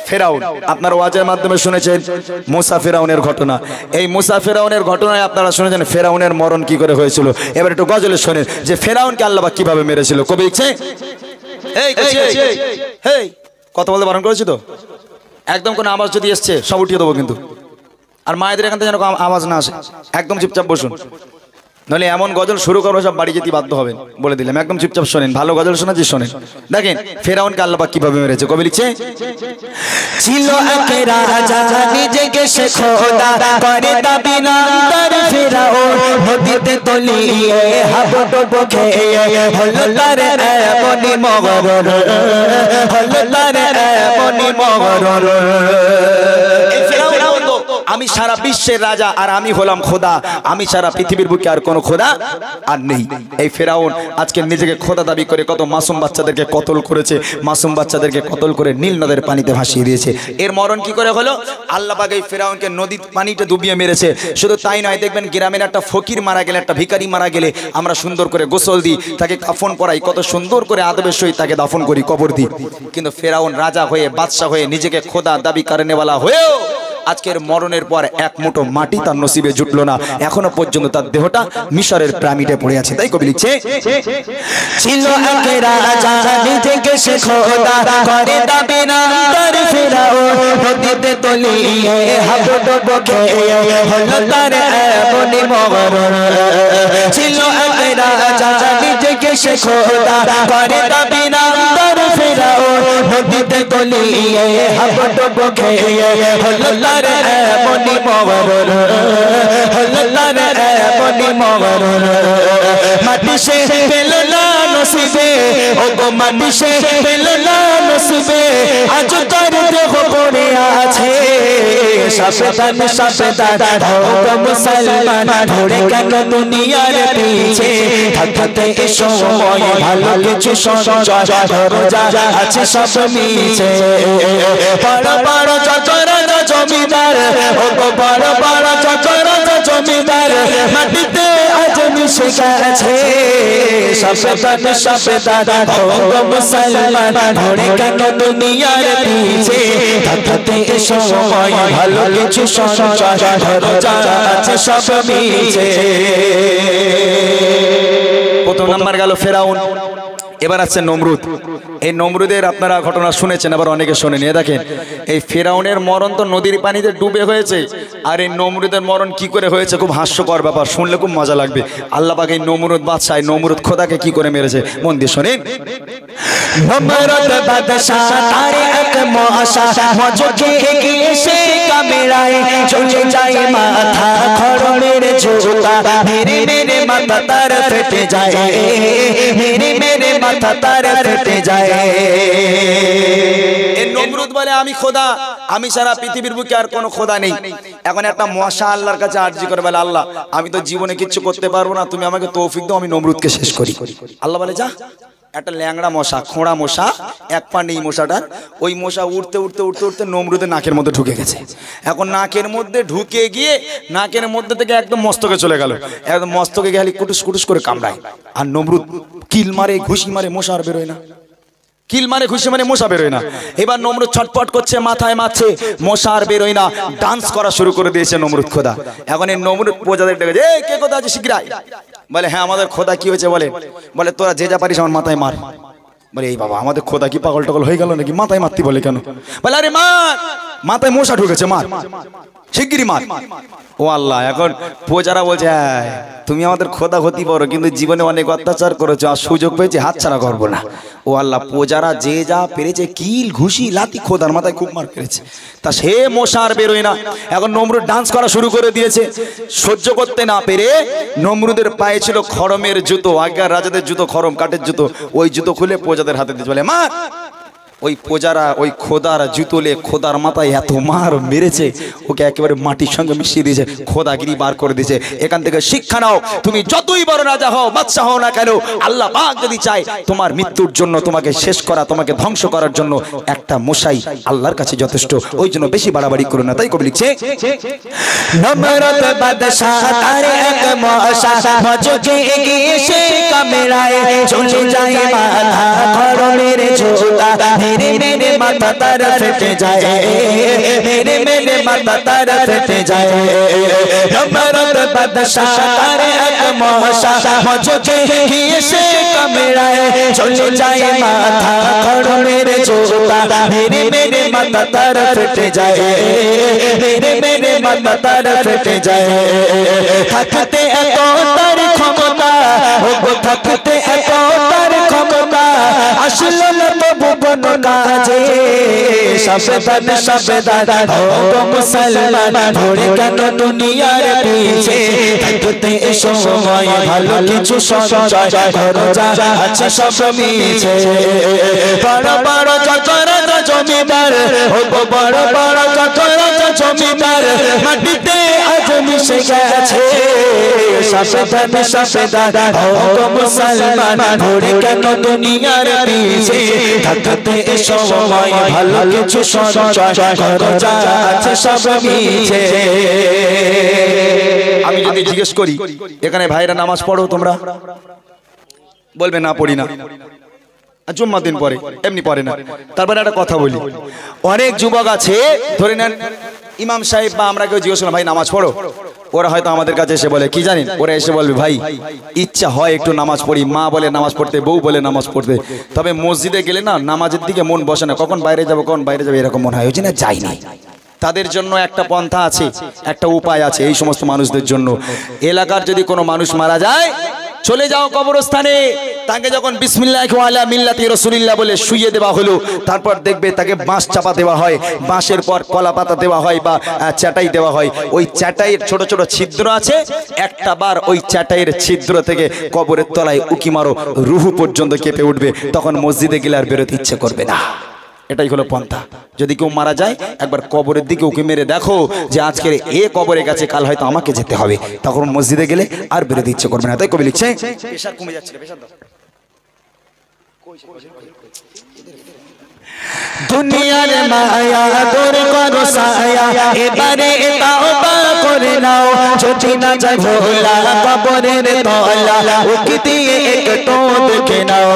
ফেরাউন। আপনারা ওয়াজের মাধ্যমে শুনেছেন মুসা ফেরাউনের ঘটনা। এই মুসা ফেরাউনের ঘটনায় আপনারা শুনেছেন ফেরাউনের মরণ কি করে হয়েছিল। এবার একটু গজলে শোনেন যে ফেরাউনকে আল্লাহ পাক কিভাবে মেরেছিল। কবি লিখছে, এই কথা বলতে বারণ করেছি তো, একদম কোনো আওয়াজ যদি এসছে সব উঠিয়ে দেবো কিন্তু, আর মায়েদের এখান থেকে যেন আওয়াজ না আসে, একদম চুপচাপ বসুন, নাহলে এমন গজল শুরু করবো সব বাড়ি যেতে বাধ্য হবেন, বলে দিলাম। একদম চুপচাপ শোনেন, ভালো গজল শোনাচ্ছি শোনেন। দেখেন ফেরাউনকে আল্লাহ পাক কিভাবে মেরেছে। কবি লিখছে, ছিল এক রাজা নিজেকে সে খোদা করে দাবি নামদার ফেরাউন, নদীতে তলিয়ে হাবুডুবু খেয়ে হলো তার এমনি মগরর, হলো তার এমনি মগরর। এই ফেরাউন আমি সারা বিশ্বের রাজা আর আমি হলাম খোদা, আমি সারা পৃথিবীর বুকে আর কোনো খোদা আর নেই। এই ফেরাউন আজকে নিজেকে খোদা দাবি করে কত মাসুম বাচ্চাদেরকে কতল করেছে, মাসুম বাচ্চাদেরকে কতল করে নীল নদের পানিতে ভাসিয়ে দিয়েছে। এর মরণ কি করে হলো? আল্লাহ পাক এই ফেরাউনকে নদীর পানিতে ডুবিয়ে মেরেছে। শুধু তাই নয়, দেখবেন গ্রামের একটা ফকির মারা গেলে, একটা ভিখারি মারা গেলে আমরা সুন্দর করে গোসল দিই, তাকে কাফন পরাই, কত সুন্দর করে আদবের সহিত তাকে দাফন করি, কবর দিই। কিন্তু ফেরাউন রাজা হয়ে, বাদশা হয়ে, নিজেকে খোদা দাবি করেনেওয়ালা হয়েও আজকের মরণের পর এক মুঠো মাটি তার নসিবে জুটলো না। এখনো পর্যন্ত তার দেহটা মিশরের পিরামিডে পড়ে আছে। তাই কবি লিখছে, ছিল এক রাজা নিজেকে সে খোদা করে দাবি না তার ফেরাউন নদীতে তলিয়ে হাবুডুবু খেয়ে হলো তার এমনই মরণ। ছিল এক রাজা নিজেকে সে খোদা করে দাবি না তার ফেরাউন নদীতে তলিয়ে হাবুডুবু খেয়ে হলো তার এমনই মরণ, হলো তার এমনই মরণ। মাটি সে পেল না নসিবে, ও গো মাটি সে পেল না নসিবে, আজ তার দেহ পড়ে আছে সাবধান সাবধান ও গো মুসলমান, ধরে কেন দুনিয়ার পিছে থাকতে সময় ভালো কিছু সঞ্চয় ধরো যা আছে সব মিছে। বড় বড় চচরা জমিদার, ও গো বড় বড় চচরা জমিদার, মাটিতে আজ মিশে গেছে সাবধান সাবধান ও গো মুসলমান, ধরে কেন দুনিয়ার পিছে থাকতে সময় ভালো কিছু সঞ্চয় ধরো যা আছে সব মিছে। প্রথম নাম্বার গেল ফেরাউন। এবার আছে নমরুদ। এই নমরুদের আপনারা ঘটনা শুনেছেন, আবার অনেকে শোনেনি। দেখেন, এই ফেরাউনের মরণ তো নদীর পানিতে ডুবে হয়েছে, আর এই নমরুদের মরণ কি করে হয়েছে খুব হাস্যকর ব্যাপার, শুনলে খুব মজা লাগবে। আল্লাহ পাক এই নমরুদ বাদশা, নমরুদ খোদাকে কি করে মেরেছে মন দিয়ে শোনেন। নমরুদ বাদশা তার এক মশা মজকে গিয়ে সে কামড়ায়, চলে যায় মাথা খড়মের জুতা, মেরে মেরে মাথা তার ফেটে যায়, মেরে মেরে মাথা তার ফেটে যায়। এই নমরুদ বলে আমি খোদা, আমি সারা পৃথিবীর বুকে আর কোনো খোদা নেই। এখন একটা মশা আল্লাহর কাছে আরজি করে বলে, আল্লাহ আমি তো জীবনে কিচ্ছু করতে পারবো না, তুমি আমাকে তৌফিক দাও, আমি নমরুদকে শেষ করি। আল্লাহ বলে যা। একটা ল্যাংড়া মশা, খোঁড়া মশা, এক পা নেই মশাটার, ওই মশা উঠতে উঠতে উঠতে উঠতে নমরুদের নাকের মধ্যে ঢুকে গেছে। এখন নাকের মধ্যে ঢুকে গিয়ে নাকের মধ্যে থেকে একদম মস্তকে চলে গেল, একদম মস্তকে গেলে কুটুস কুটুস করে কামড়ায়। আর নমরুদ কিল মারে, ঘুষি মারে, মশা আর বেরোয় না। কিল মারে, ঘুষি মানে মশা বেরোয় না। এবার নমরুদ ছটপট করছে, মাথায় মারছে, মশা আর বেরোয় না। ডান্স করা শুরু করে দিয়েছে নমরুদ খোদা। এখন এই নমরুদ প্রজাদের ডেকেছে, এই কে কোথা আছে শিগগির আয়। বলে হ্যাঁ আমাদের খোদা, কি হয়েছে বলে। বলে তোরা যে যা পারিস আমার মাথায় মার। বলে এই বাবা আমাদের খোদা কি পাগল টাগল হয়ে গেল নাকি, মাথায় মারতি বলে কেন। বলে আরে মার, মাথায় মশা ঢুকেছে, মার শিগগিরই মার। ও আল্লাহ, এখন প্রজারা বলছে হ্যাঁ তুমি আমাদের খোদা হতে পারো, কিন্তু জীবনে অনেক অত্যাচার করেছো, আর সুযোগ পেয়েছি হাতছাড়া করবো না। ও আল্লাহ, প্রজারা যে যা পেরেছে কিল ঘুষি লাতি খোদার মাথায় খুব মার পেরেছে, তা সে মশা আর বেরোয় না। এখন নমরুদ ডান্স করা শুরু করে দিয়েছে। সহ্য করতে না পেরে নমরুদের পায়ে ছিল খড়মের জুতো, আগেকার রাজাদের জুতো খড়ম কাঠের জুতো, ওই জুতো খুলে প্রজাদের হাতে দিয়েছে। বলে মার। ওই প্রজারা ওই খোদার জুতোলে খোদার মাথায় এত মার মেরেছে, ওকে একেবারে মাটির সঙ্গে মিশিয়ে দিয়েছে, খোদাগিরি বার করে দিয়েছে। এখান থেকে শিক্ষা নাও, তুমি যতই বড় রাজা হও, বাদশা হও না কেন, আল্লাহ পাক যদি চায় তোমার মৃত্যুর জন্য, তোমাকে শেষ করা, তোমাকে ধ্বংস করার জন্য একটা মশাই আল্লাহর কাছে যথেষ্ট। ওই জন্য বেশি বাড়াবাড়ি করো না। তাই কবি লিখছে, নমরুদ বাদশা তার এক মশা মজকে গিয়ে সে কামড়ায়, চলে যায় মাথা খড়মের জুতা, मेरे मेरे माता तारा फटे जाए, मेरे मेरे माता तारा फटे जाए। नमरद बादशाह तारे एक मौसा मुझे ही से कमराए, चले जाए माथा खड़ो मेरे जूता, मेरे मेरे माता तारा फटे जाए, मेरे मेरे माता तारा फटे जाए। थकते तो तार क्षमता, वो थकते तो तार क्षमता, আসল তো ভুবন কাজে সাবধান সাবধান ও মুসলমান, ধরে কেন দুনিয়ার পিছে থাকতে সময় ভালো কিছু সঞ্চয় করো যা আছে সব মিছে। বড় বড় চচরা জমিদার, ও বড় বড় চচরা জমিদার মাটিতে আজ মিশে গেছে সাবধান সাবধান হও মুসলমান ঘুরে কেন দুনিয়ার পিছে থাকতে সময় ভালো কিছু সঞ্চয় করো যা আছে সব মিছে আমি যদি জিজ্ঞেস করি এখানে ভাইরা নামাজ পড়ো তোমরা বলবে না পড়ি না জুম্মার দিন পরে এমনি পড়ে না তারপরে একটা কথা বলি অনেক যুবক আছে ধরে নেন ইমাম সাহেব বা আমরা কেউ জিজ্ঞেস করলাম ভাই নামাজ পড়ো ওরা হয়তো আমাদের কাছে এসে বলে কি জানেন ওরা এসে বলবে ভাই ইচ্ছা হয় একটু নামাজ পড়ি মা বলে নামাজ পড়তে বউ বলে নামাজ পড়তে তবে মসজিদে গেলে না নামাজের দিকে মন বসে না কখন বাইরে যাবো কখন বাইরে যাবো এরকম মনে হয় ওই জন্য যাই না তাদের জন্য একটা পন্থা আছে একটা উপায় আছে এই সমস্ত মানুষদের জন্য এলাকার যদি কোনো মানুষ মারা যায় চলে যাও কবরস্থানে তাকে যখন বিসমিল্লাহি ওয়ালা মিল্লাতি রাসূলিল্লাহ বলে শুইয়ে দেওয়া হলো তারপর দেখবে তাকে বাঁশ চাপা দেওয়া হয় বাঁশের পর কলা পাতা দেওয়া হয় বা চাটাই দেওয়া হয় ওই চাটাইয়ের ছোট ছোট ছিদ্র আছে একটা বার ওই চাটাইয়ের ছিদ্র থেকে কবরের তলায় উকি মারো রুহু পর্যন্ত কেঁপে উঠবে তখন মসজিদে গেলে আর বেরোতে ইচ্ছে করবে না এটাই হলো পন্থা যদি কেউ মারা যায় একবার কবরের দিকে উকি মেরে দেখো যে আজকের এ কবরে গেছে কাল হয়তো আমাকে যেতে হবে তখন মসজিদে গেলে আর বেরোতে ইচ্ছে করবে না তাই কবি লিখছে প্রেসার কমে যাচ্ছে প্রেসার দাও দুনিয়ার মায়া দূর করো সায়া এবারে তাওবা করে নাও যদি না যায় ভোলা কবরের তলা উকি দিয়ে একটু দেখে নাও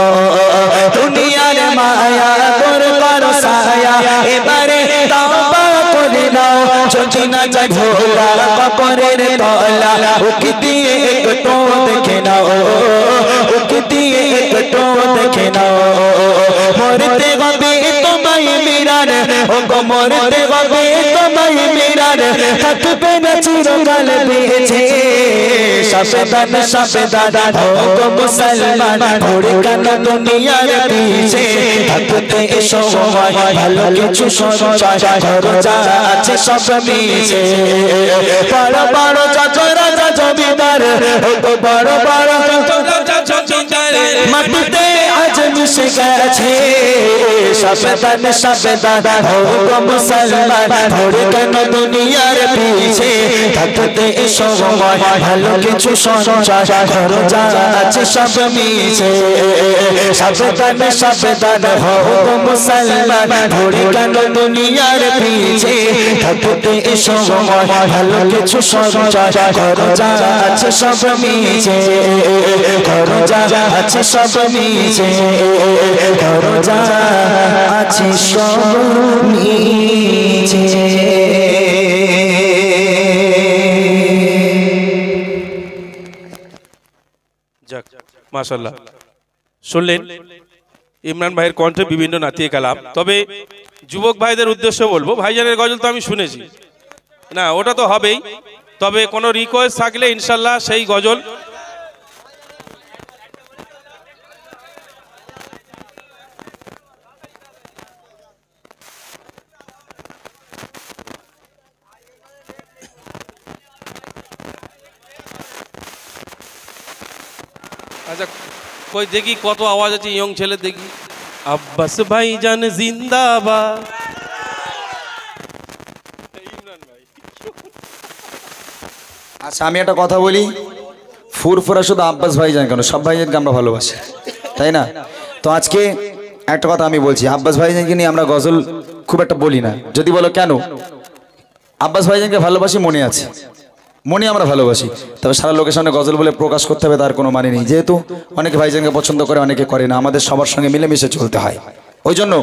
দুনিয়ার মায়া দূর করো সায়া এবারে তাওবা করে নাও যদি না যায় ভোলা কবরের তলা উকি দিয়ে একটু দেখে নাও উকি দিয়ে একটু দেখে নাও মরতে হবে তোমায় মিরার ও গো মরতে হবে তোমায় মিরার থাকবে না চিরকাল বেঁচে সাবধান সাবধান ও গো মুসলমান ঘুরে কেন দুনিয়ার পিছে থাকতে সময় ভালো কিছু সঞ্চয় করো যা আছে সব মিছে বড় বড় চাচরা জমিদার ও গো বড় বড় চাচরা জমিদার মাটিতে আজ মিশে গেছে সাবধান সাবধান হও গো মুসলমান ঘুরে কেন দুনিয়ার পিছে থাকতে সময় ভালো কিছু সঞ্চয় করো যা আছে সব মিছে সাবধান সাবধান হও গো মুসলমান ঘুরে কেন দুনিয়ার পিছে থাকতে সময় ভালো কিছু সঞ্চয় করো যা আছে সব মিছে করো যা আছে সব মিছে করো যা আছে সব মিছে যাক মাশাআল্লাহ শুনলেন ইমরান ভাইয়ের কণ্ঠে বিভিন্ন নাতিয়ে কালাম তবে যুবক ভাইদের উদ্দেশ্যে বলবো ভাইজানের গজল তো আমি শুনেছি না ওটা তো হবেই তবে কোনো রিকোয়েস্ট থাকলে ইনশাল্লাহ সেই গজল আচ্ছা কই দেখি কত আওয়াজ আছে ইয়ং ছেলে দেখি আব্বাস ভাইজান জিন্দাবাদ আচ্ছা আমি একটা কথা বলি ফুরফুরা শুধু আব্বাস ভাইজান কেন সব ভাইজানকে আমরা ভালোবাসি তাই না তো আজকে একটা কথা আমি বলছি আব্বাস ভাইজানকে নিয়ে আমরা গজল খুব একটা বলি না যদি বলো কেন আব্বাস ভাইজানকে ভালোবাসি মনে আছে মনে আমরা ভালোবাসি তবে সারা লোকের সামনে গজল বলে প্রকাশ করতে হবে তার কোনো মানে নেই যেহেতু অনেকে ভাইজানকে পছন্দ করে অনেকে করে না আমাদের সবার সঙ্গে মিলেমিশে চলতে হয় ওই জন্য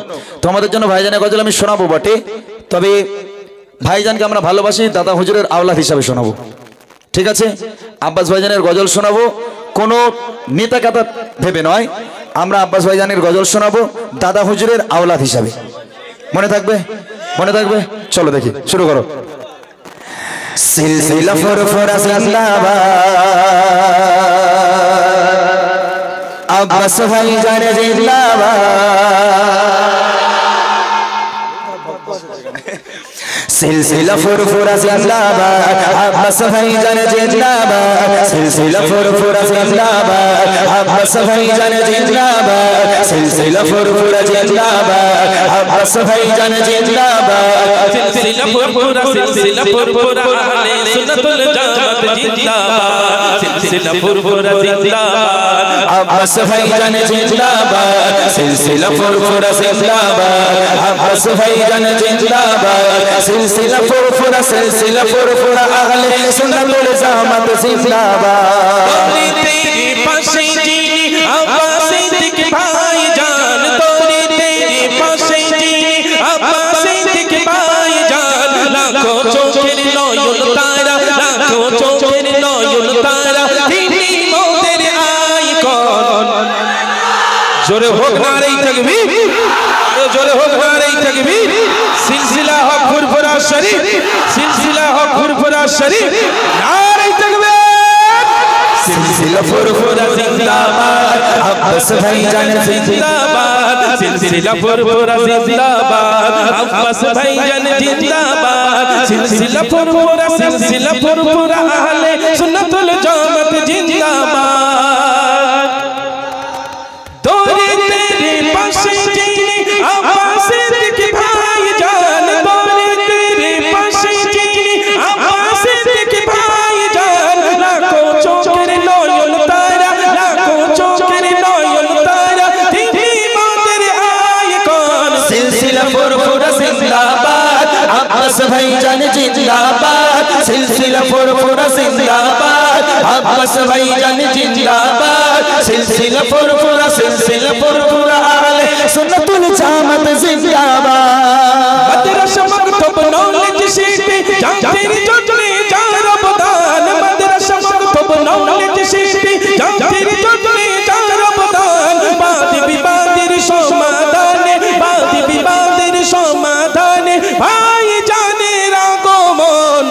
তোমাদের জন্য ভাইজানের গজল আমি শোনাবো বটে তবে ভাইজানকে আমরা ভালোবাসি দাদা হুজুরের আওলাদ হিসাবে শোনাবো ঠিক আছে আব্বাস ভাইজানের গজল শোনাবো কোনো নেতা কাতা ভেবে নয় আমরা আব্বাস ভাইজানের গজল শোনাবো দাদা হুজুরের আওলাদ হিসাবে মনে থাকবে চলো দেখি শুরু করো সিলসিলা ফুরফুরা জিন্দাবাদ আব্বাস ভাইজান জিন্দাবাদ सिलसिला फुरफुरा जिंदाबाद अब्बास भाईजान जिंदाबाद सिलसिला फुरफुरा जिंदाबाद अब्बास भाईजान जिंदाबाद सिलसिला फुरफुरा जिंदाबाद अब्बास भाईजान जिंदाबाद सिलसिला फुरफुरा अहले सुन्नतुल जमात जिंदाबाद सिलसिला फुरफुरा जिंदाबाद अब्बास भाईजान जिंदाबाद सिलसिला फुरफुरा जिंदाबाद अब्बास भाईजान जिंदाबाद सिलसिला फुरफुरा अहले सुन्नतुल जमात जिंदाबाद तेरे पासे जीनी अब्बास के भाईजान तोरे तेरे पासे जीनी अब्बास के भाईजान लाखों चोखेर नयन तारा लाखों चोखेर नयन तारा তিনি মোদের আইকন জোরে হোক নারে তাকবীর আরো জোরে হোক নারে তাকবীর সিলসিলা হক ফুরফুরা শরীফ সিলসিলা হক ফুরফুরা শরীফ নারে তাকবীর सिलसिला फुरफुरा जिंदाबाद अब्बास भाईजान जिंदाबाद सिलसिला फुरफुरा जिंदाबाद अब्बास भाईजान जिंदाबाद सिलसिला फुरफुरा अहले सुन्नतुल जमात जिंदाबाद तोरे तेरे पासे जीनी अब्बास के भाईजान तोरे तेरे पासे जीनी अब्बास के भाईजान लाखों चोखेर नयन तारा लाखों चोखेर नयन तारा তিনি মোদের আইকন सिलसिला फुरफुरा जिंदाबाद अब्बास भाईजान जिंदाबाद सिलसिला फुरफुरा जिंदाबाद अब्बास भाईजान जिंदाबाद सिलसिला फुरफुरा अहले सुन्नतुल जमात जिंदाबाद मदरसा मकतब नॉलेज सीटी जातिर चटले चार अवदान मदरसा मकतब नॉलेज सीटी जातिर चटले चार अवदान बाद विवादेर समाधाने भाई জানের আগমন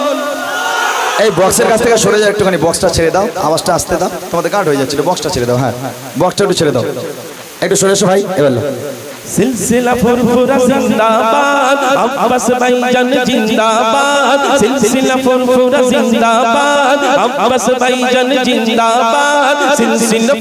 এই বক্সের কাছ থেকে সরে যাও একটুখানি বক্সটা ছেড়ে দাও আওয়াজটা আসতে দাও তোমাদের কাট হয়ে যাচ্ছিল বক্সটা ছেড়ে দাও হ্যাঁ বক্সটা একটু ছেড়ে দাও একটু সরে এসো ভাই এবার सिलसिला फुरफुरा जिंदाबाद अब्बास भाईजान जिंदाबाद सिलसिला फुरफुरा जिंदाबाद अब्बास भाईजान जिंदाबाद सिलसिला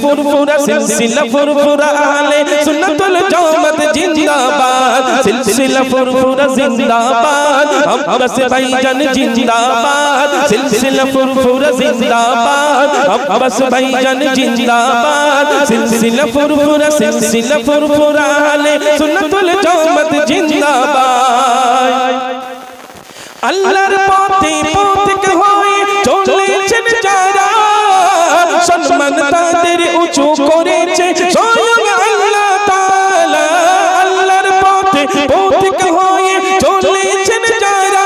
फुरफुरा अहले सुन्नतुल जमात जिंदाबाद सिलसिला फुरफुरा जिंदाबाद अब्बास भाईजान जिंदाबाद सिलसिला फुरफुरा जिंदाबाद अब्बास भाईजान जिंदाबाद सिलसिला फुरफुरा अहले सुन्नतुल जमात जिंदाबाद আল্লাহর পথে পথিক হয়ে চলেছেন যারা সম্মান তাদের উঁচু করেছে স্বয়ং আল্লাহ তাআলা আল্লাহর পথে পথিক হয়ে চলেছেন যারা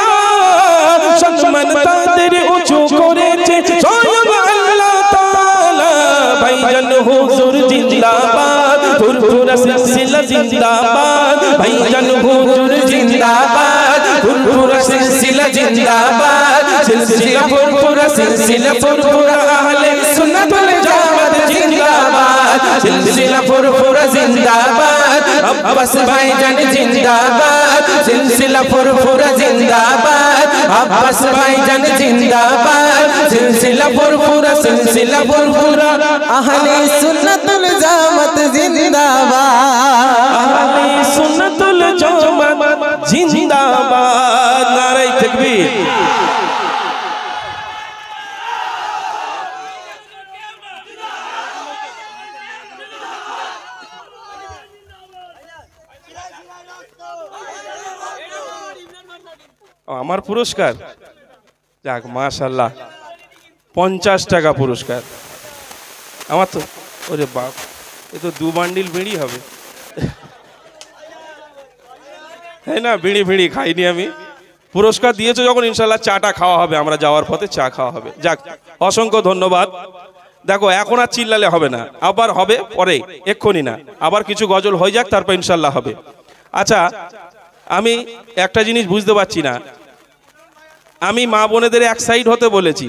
সম্মান তাদের উঁচু করেছে স্বয়ং আল্লাহ তাআলা ভাইজান হুজুর জিন্দাবাদ ফুরফুরা সিলসিলা জিন্দাবাদ ভাইজান হুজুর জিন্দাবাদ ফুরফুরা সিলসিলা জিন্দাবাদ সিলসিলা ফুরফুরা আহলে সুন্নাতুল জামাত জিন্দাবাদ সিলসিলা ফুরফুরা জিন্দাবাদ আব্বাস ভাইজান জিন্দাবাদ সিলসিলা ফুরফুরা জিন্দাবাদ আব্বাস ভাইজান জিন্দাবাদ সিলসিলা ফুরফুরা अहले सुन्नतुल जमात जिंदाबाद আহলে সুন্নাতুল জামাত জিন্দাবাদ নারে তাকবীর আমার পুরস্কার যাক মাশাআল্লাহ 50 টাকা পুরস্কার আমার তো ওরে বাপ এ তো 2 বান্ডিল বিড়ি হবে হ্যাঁ না বিড়ি খাইনি আমি পুরস্কার দিয়েছো যখন ইনশাআল্লাহ চাটা খাওয়া হবে আমরা যাওয়ার পথে চা খাওয়া হবে যাক অসংখ্য ধন্যবাদ দেখো এখন আর চিল্লালে হবে না আবার হবে পরে এক্ষুনি না আবার কিছু গজল হয়ে যাক তারপর ইনশাআল্লাহ হবে আচ্ছা আমি একটা জিনিস বুঝতে পারছি না আমি মা বোনেদের এক সাইড হতে বলেছি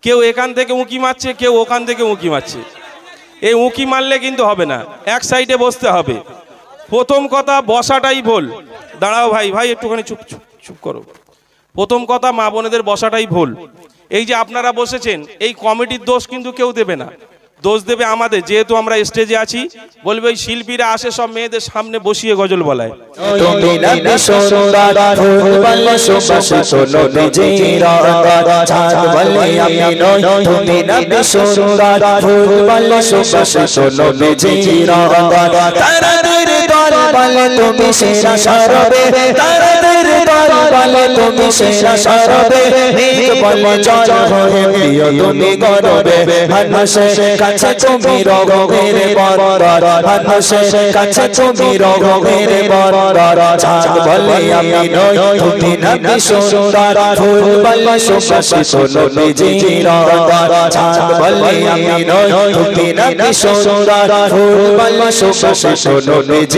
কেউ এখান থেকে উঁকি মারছে কেউ ওখান থেকে উঁকি মারছে এই উঁকি মারলে কিন্তু হবে না এক সাইডে বসতে হবে প্রথম কথা বসাটাই ভুল দাঁড়াও ভাই একটুখানি চুপ চুপ করো। প্রথম কথা, মা বোনেদের বসাটাই ভুল। এই যে আপনারা বসেছেন, এই কমিটির দোষ কিন্তু কেউ দেবে না, দোষ দেবে আমাদের, যেহেতু আমরা স্টেজে আছি। বলবে ওই শিল্পীরা আসে সব মেয়েদের সামনে বসিয়ে গজল বলায়। তুমি নবী সুন্দর ফুল বলে সুবাসিত নবীজির চাঁদ বলে আমি নই। তুমি নবী সুন্দর ফুল বলে সুবাসিত নবীজির তারাদের দল বলে তুমি সেরা সরবে, তারাদের দল বলে তুমি সেরা সরবে। মেঘ বলে জল হয়ে প্রিয় তুমি গরবে, মানুষের কাছে তুমি রঘুবীর বন্দর, মানুষের কাছে তুমি রঘুবীর বন্দর। চাঁদ বলে আমি নই, তুমি নবী সুন্দর ফুল বলে সুবাসিত নবীজির চাঁদ বলে আমি নই, তুমি নবী সুন্দর ফুল বলে সুবাসিত নবীজির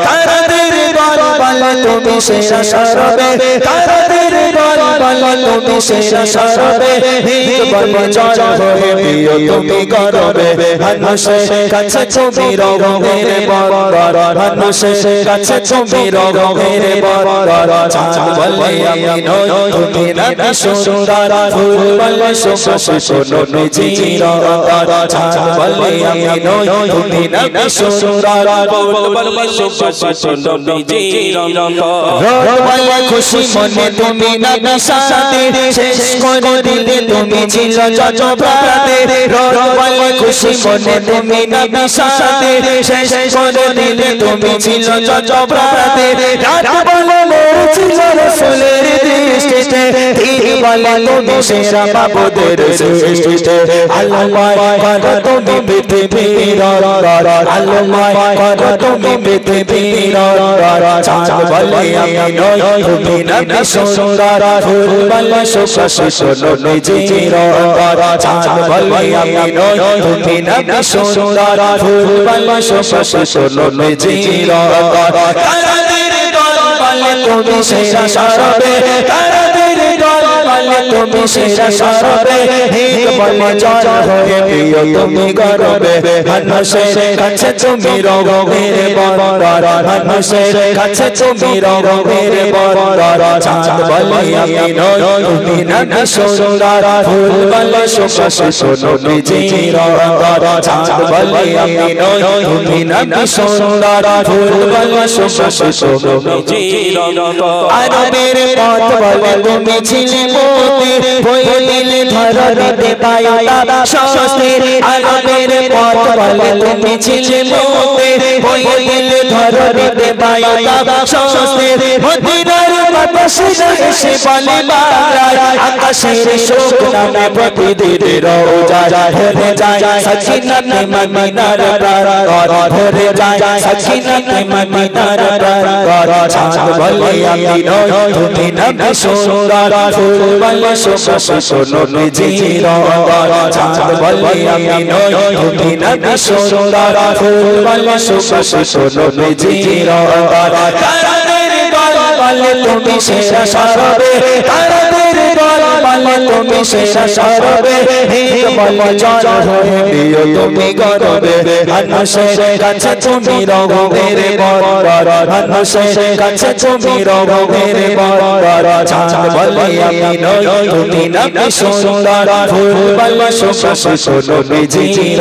তারাদের দল বলে তুমি সেরা সরবে, তারাদের দল বলে তুমি সেরা সরবে। মেঘ বলে জল হয়ে প্রিয় তুমি গরবে, মানুষের কাছে তুমি রঘুবীর বন্দর, মানুষের কাছে তুমি রঘুবীর বন্দর। চাঁদ বলে আমি নই, তুমি নবী সুন্দর ফুল বলে সুবাসিত নবীজির চাঁদ বলে আমি নই, তুমি নবী সুন্দর ফুল বলে সুবাসিত নবীজির। রোদ বলে খুশি মনে তুমি নবী সাথে, শেষ করে দিলে তুমি ছিল যত প্রাতে। রোদ বলে খুশি মনে তুমি নবী সাথে, শেষ করে দিলে তুমি ছিল যত প্রাতে। রাত বলে ছিল রাসূলের দৃষ্টিতে, দিন বলে তুমি সেরা বাবুদের সৃষ্টিতে। আল্লাহ করো তুমি পৃথিবীর আল্লাহ করো তুমি পৃথিবীর। চাঁদ বলে আমি নই, তুমি নবী সুন্দর ফুল বলে সুবাসিত নবীজির চাঁদ বলে আমি নই, তুমি নবী সুন্দর ফুল বলে সুবাসিত নবীজির। তারাদের দল বলে তুমি সেরা সরবে, তারাদের দল বলে তুমি সেরা সরবে। মেঘ বলে জল হয়ে প্রিয় তুমি গরবে, মানুষের কাছে তুমি রঘুবীর বন্দর, মানুষের কাছে তুমি রঘুবীর বন্দর। চাঁদ বলে আমি নই, তুমি নবী সুন্দর ফুল বলে সুবাসিত নবীজির চাঁদ বলে আমি নই, তুমি নবী সুন্দর ফুল বলে সুবাসিত নবীজির। আরবের পথ বলে তুমি ছিলে মোতে, বইলে ধরতে পায়ো তারা স্বস্তি। আরবের পথ বলে তুমি ছিলে মোতে, বইলে ধরতে পায়ো তারা স্বস্তি। মদিনার বাতাসে এসে বলে বাংলায়, আকাশের শোক নামে প্রতিদিন রোজা ভরে যায় সখিনাতে মদিনার প্রান্তর, ভরে যায় সখিনাতে মদিনার প্রান্তর। চাঁদ বলে আমি নই, তুমি নবী সুন্দর ফুল বলে সুবাসিত নবীজির চাঁদ বলে আমি নই, তুমি নবী সুন্দর ফুল বলে সুবাসিত নবীজির। তারাদের দল বলে তুমি সেরা সরবে, তারাদের দল বলে তুমি সেরা সরবে। মেঘ বলে জল হয়ে প্রিয় তুমি গরবে, মানুষের কাছে তুমি রঘুবীর বন্দর, মানুষের কাছে তুমি রঘুবীর বন্দর। চাঁদ বলে আমি নই, তুমি নবী সুন্দর ফুল বলে সুবাসিত নবীজির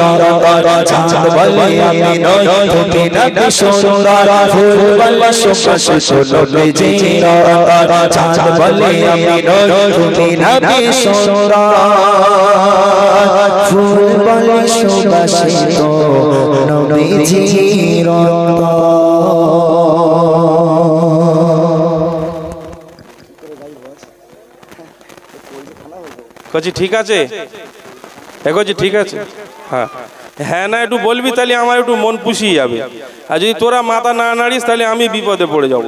চাঁদ বলে আমি নই, তুমি নবী সুন্দর ফুল বলে সুবাসিত নবীজির চাঁদ বলে আমি নই, তুমি নবী সুন্দর ফুল বলে সুবাসিত নবীজির। কচি ঠিক আছে, কচি ঠিক আছে। হ্যাঁ হ্যাঁ না একটু বলবি, তাহলে আমার একটু মন পুষিয়ে যাবে। আর যদি তোরা মাথা না নাড়িস তাহলে আমি বিপদে পড়ে যাব।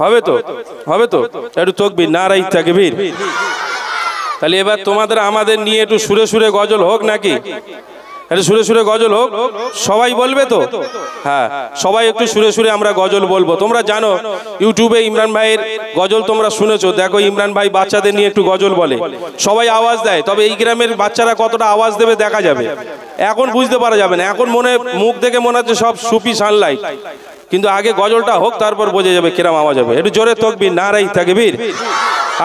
হবে তো, হবে তো, একটু তকবীর নারাই তাকবীর। তাহলে এবার তোমাদের আমাদের নিয়ে একটু সুরে সুরে গজল হোক নাকি? একটু সুরে সুরে গজল হোক, সবাই বলবে তো? হ্যাঁ সবাই একটু সুরে সুরে আমরা গজল বলবো। তোমরা জানো ইউটিউবে ইমরান ভাইয়ের গজল তোমরা শুনেছো, দেখো ইমরান ভাই বাচ্চাদের নিয়ে একটু গজল বলে, সবাই আওয়াজ দেয়। তবে এই গ্রামের বাচ্চারা কতটা আওয়াজ দেবে দেখা যাবে, এখন বুঝতে পারা যাবে না। এখন মনে মুখ দেখে মনে হচ্ছে সব সুপি সানলাইট, কিন্তু আগে গজলটা হোক, তারপর বোঝা যাবে কিরম আওয়াজ হবে। একটু জোরে তকবীর, নারায়ে তাকবীর।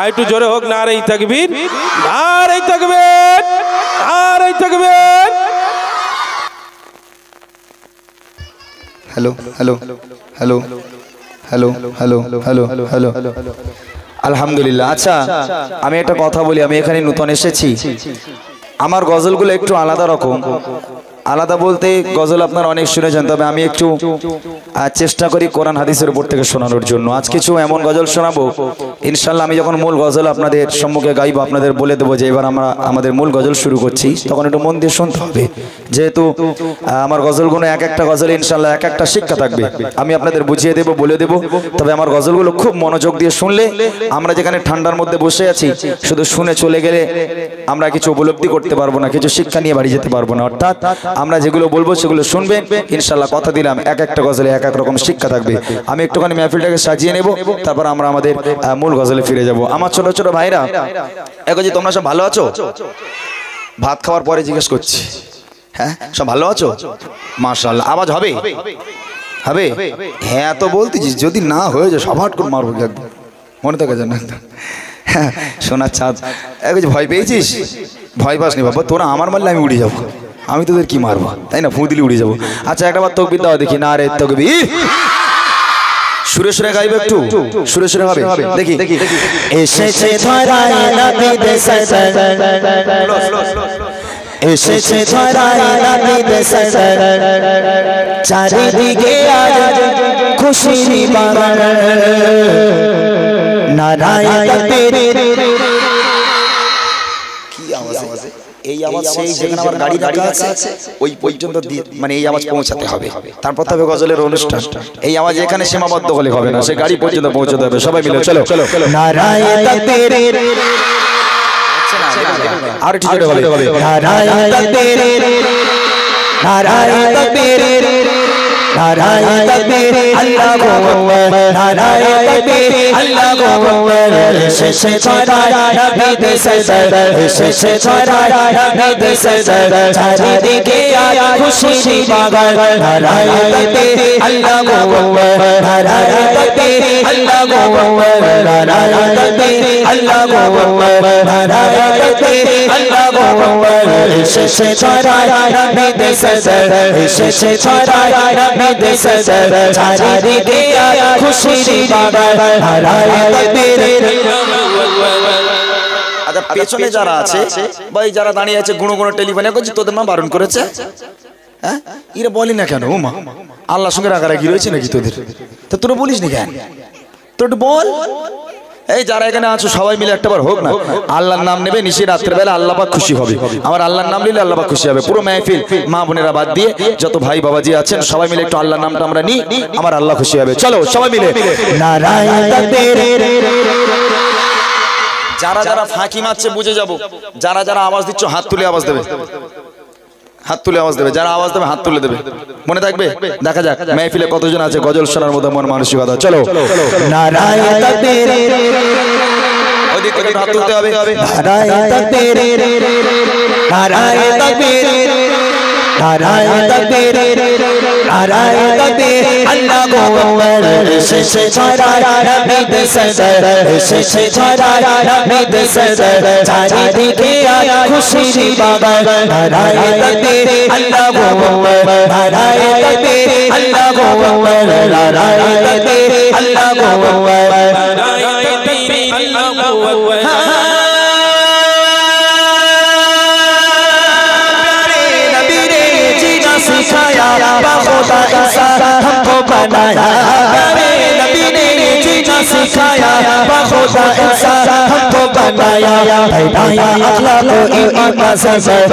আর একটু জোরে হোক, নারায়ে তাকবীর, নারায়ে তাকবীর, নারায়ে তাকবীর। Hello hello hello hello hello hello hello আলহামদুলিল্লাহ। আচ্ছা, আমি একটা কথা বলি, আমি এখানে নতুন এসেছি, আমার গজলগুলো একটু আলাদা রকম। আলাদা বলতে গজল আপনারা অনেক শুনেছেন, তবে আমি একটু চেষ্টা করি কোরআন হাদিসের উপর থেকে শোনানোর জন্য। আজ কিছু এমন গজল শোনাবো, ইনশাল্লাহ আমি যখন মূল গজল আপনাদের সম্মুখে গাইবো, আপনাদের বলে দেবো যে এবার আমরা আমাদের মূল গজল শুরু করছি, তখন একটু মন দিয়ে শুনতে হবে, যেহেতু আমার গজলগুলো এক একটা গজলে ইনশাল্লাহ এক একটা শিক্ষা থাকবে। আমি আপনাদের বুঝিয়ে দেবো, বলে দেবো, তবে আমার গজলগুলো খুব মনোযোগ দিয়ে শুনলে, আমরা যেখানে ঠান্ডার মধ্যে বসে আছি শুধু শুনে চলে গেলে আমরা কিছু উপলব্ধি করতে পারবো না, কিছু শিক্ষা নিয়ে বাড়ি যেতে পারবো না। অর্থাৎ আমরা যেগুলো বলবো সেগুলো শুনবেন, ইনশাল্লাহ কথা দিলাম এক একটা গজলে এক এক রকম শিক্ষা থাকবে। আমি একটুখানি মেহফিলটাকে সাজিয়ে নেব, তারপর আমরা আমাদের মূল গজলে ফিরে যাব। আমার ছোট ছোট ভাইরা, এখন তোমরা সব ভালো আছো? ভাত খাওয়ার পরে জিজ্ঞেস করছি, হ্যাঁ সব ভালো আছো? মাশাআল্লাহ। আওয়াজ হবে? হবে? হ্যাঁ তো বলতেছিস, যদি না হয়ে যায় সবাট করে মারবো একদম, মনে থাকে যেন একদম। হ্যাঁ সোনার চাঁদ, ভয় পেয়েছিস? ভয় পাস নি বাবা, তোরা আমার মারলে আমি উড়ে যাবো, আমি তোদের কি মারবো, তাই না? ফু দিলে উড়ে যাবো। আচ্ছা একটা বার তকবীর দাও দেখি, নারে তাকবীর। সুরে সুরে গাইবে, একটু সুরে সুরে হবে, দেখি। এসেছে ধরায় নবীদের সদর, এসেছে ধরায় নবীদের সদর, চারিদিকে আজ খুশির বাগান, নারায়ে তাকবীর। কি আওয়াজ? এই আওয়াজ সেই যেখানে আমার গাড়ি রাখা আছে ওই পর্যন্ত মানে এই আওয়াজ পৌঁছাতে হবে, তারপর তবে গজলের অনুষ্ঠান। এই আওয়াজ এখানে সীমাবদ্ধ হলে হবে না, সে গাড়ি পর্যন্ত পৌঁছাতে হবে। সবাই মিলে চলো চলো, নারায়ে তাকবীর, আর একটু জোরে বলে, নারায়ে তাকবীর, নারায়ে তাকবীর, নারায়ে তাকবীর, আল্লাহু আকবার, নারায়ে তাকবীর, আল্লাহু আকবার। এসেছে ধরায় নবীদের সদর, এসেছে ধরায় নবীদের সদর, চারিদিকে আজ খুশির বাগান, নারায়ে তাকবীর, আল্লাহু আকবার, নারায়ে তাকবীর, আল্লাহু আকবার, নারায়ে তাকবীর, আল্লাহু আকবার, নারায়ে তাকবীর, আল্লাহু আকবার। এসেছে ধরায় নবীদের সদর, এসেছে ধরায় নবীদের সদর, চারিদিকে আজ খুশির বাগান, নারায়ে তাকবীর। আচ্ছা পেছনে যারা আছে বা এই যারা দাঁড়িয়ে আছে গুঁড়ো গুঁড়ো টেলিফোনে করছি, তোদের মা বারণ করেছে? হ্যাঁ এরা বলি না কেন? ও মা, আল্লাহর সঙ্গে রাগারাগি রয়েছে নাকি তোদের? তা তোরা বলিস নি কেন? তোর একটু বল। এই যারা এখানে আছো সবাই মিলে একটাবার হোক না, আল্লাহর নাম নেবে, নিশি রাত্রে বেলা আল্লাহ পাক খুশি হবে। আমার আল্লাহর নাম নিলে আল্লাহ পাক খুশি হবে। পুরো মাহফিল মা বোনেরা বাদ দিয়ে যত ভাই বাবাজি আছেন সবাই মিলে একটু আল্লাহর নামটা আমরা নিই, আমার আল্লাহ খুশি হবে। চলো সবাই মিলে নারায়ে তাকবীর। যারা যারা ফাঁকি মারছে বুঝে যাব, যারা যারা আওয়াজ দিচ্ছ হাত তুলে আওয়াজ দেবে, হাত তুলে আওয়াজ দেবে, যারা আওয়াজ দেবে হাত তুলে দেবে, মনে থাকবে। দেখা যাক মেহফিলে কতজন আছে গজল শোনার মতো মন মানসিকতা। চলো নারায়ে তাকবীর, ওইদিক থেকে হাত তুলতে হবে। নারায়ে তাকবীর, নারায়ে তাকবীর, নারায়ে তাকবীর, নারায়ে তাকবীর, আল্লাহু আকবার। এসেছে ধরায় নবীদের সদর, এসেছে ধরায় নবীদের সদর, চারিদিকে আজ খুশির বাগান, নারায়ে তাকবীর, আল্লাহু আকবার, নারায়ে তাকবীর, আল্লাহু আকবার, নারায়ে তাকবীর, আল্লাহু আকবার, নারায়ে তাকবীর, আল্লাহু আকবার। सिखाया खुदा इंसान हमको बनाया, प्यारे नबी ने जीना सिखाया, खुदा इंसान हमको बनाया, बनाया अखलाक को ईमान का सफर,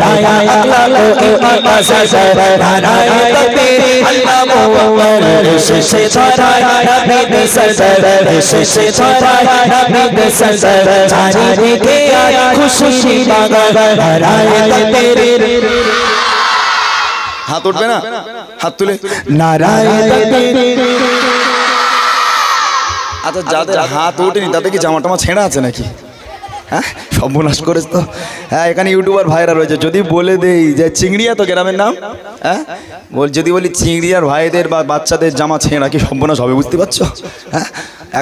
बनाया अखलाक को ईमान का सफर, नाराये तकबीर, अल्लाहु अकबर। एसেছে ধরায় নবীদের সদর, এসেছে ধরায় নবীদের সদর, চারিদিকে আজ খুশির বাগান, নারায়ে তকবীর। হাত উঠবে না, হাত তুলে নারায়ে তাকবীর। আচ্ছা যাদের হাত ওঠেনি তাদের কি জামা টামা ছেঁড়া আছে নাকি? হ্যাঁ সর্বনাশ করেছ তো। হ্যাঁ এখানে ইউটিউবার ভাইরা রয়েছে, যদি বলে দেই যে চিংড়িয়া তো গ্রামের নাম, হ্যাঁ যদি বলি চিংড়িয়ার ভাইদের বা বাচ্চাদের জামা ছেঁড়া কি সর্বনাশ হবে বুঝতে পারছো? হ্যাঁ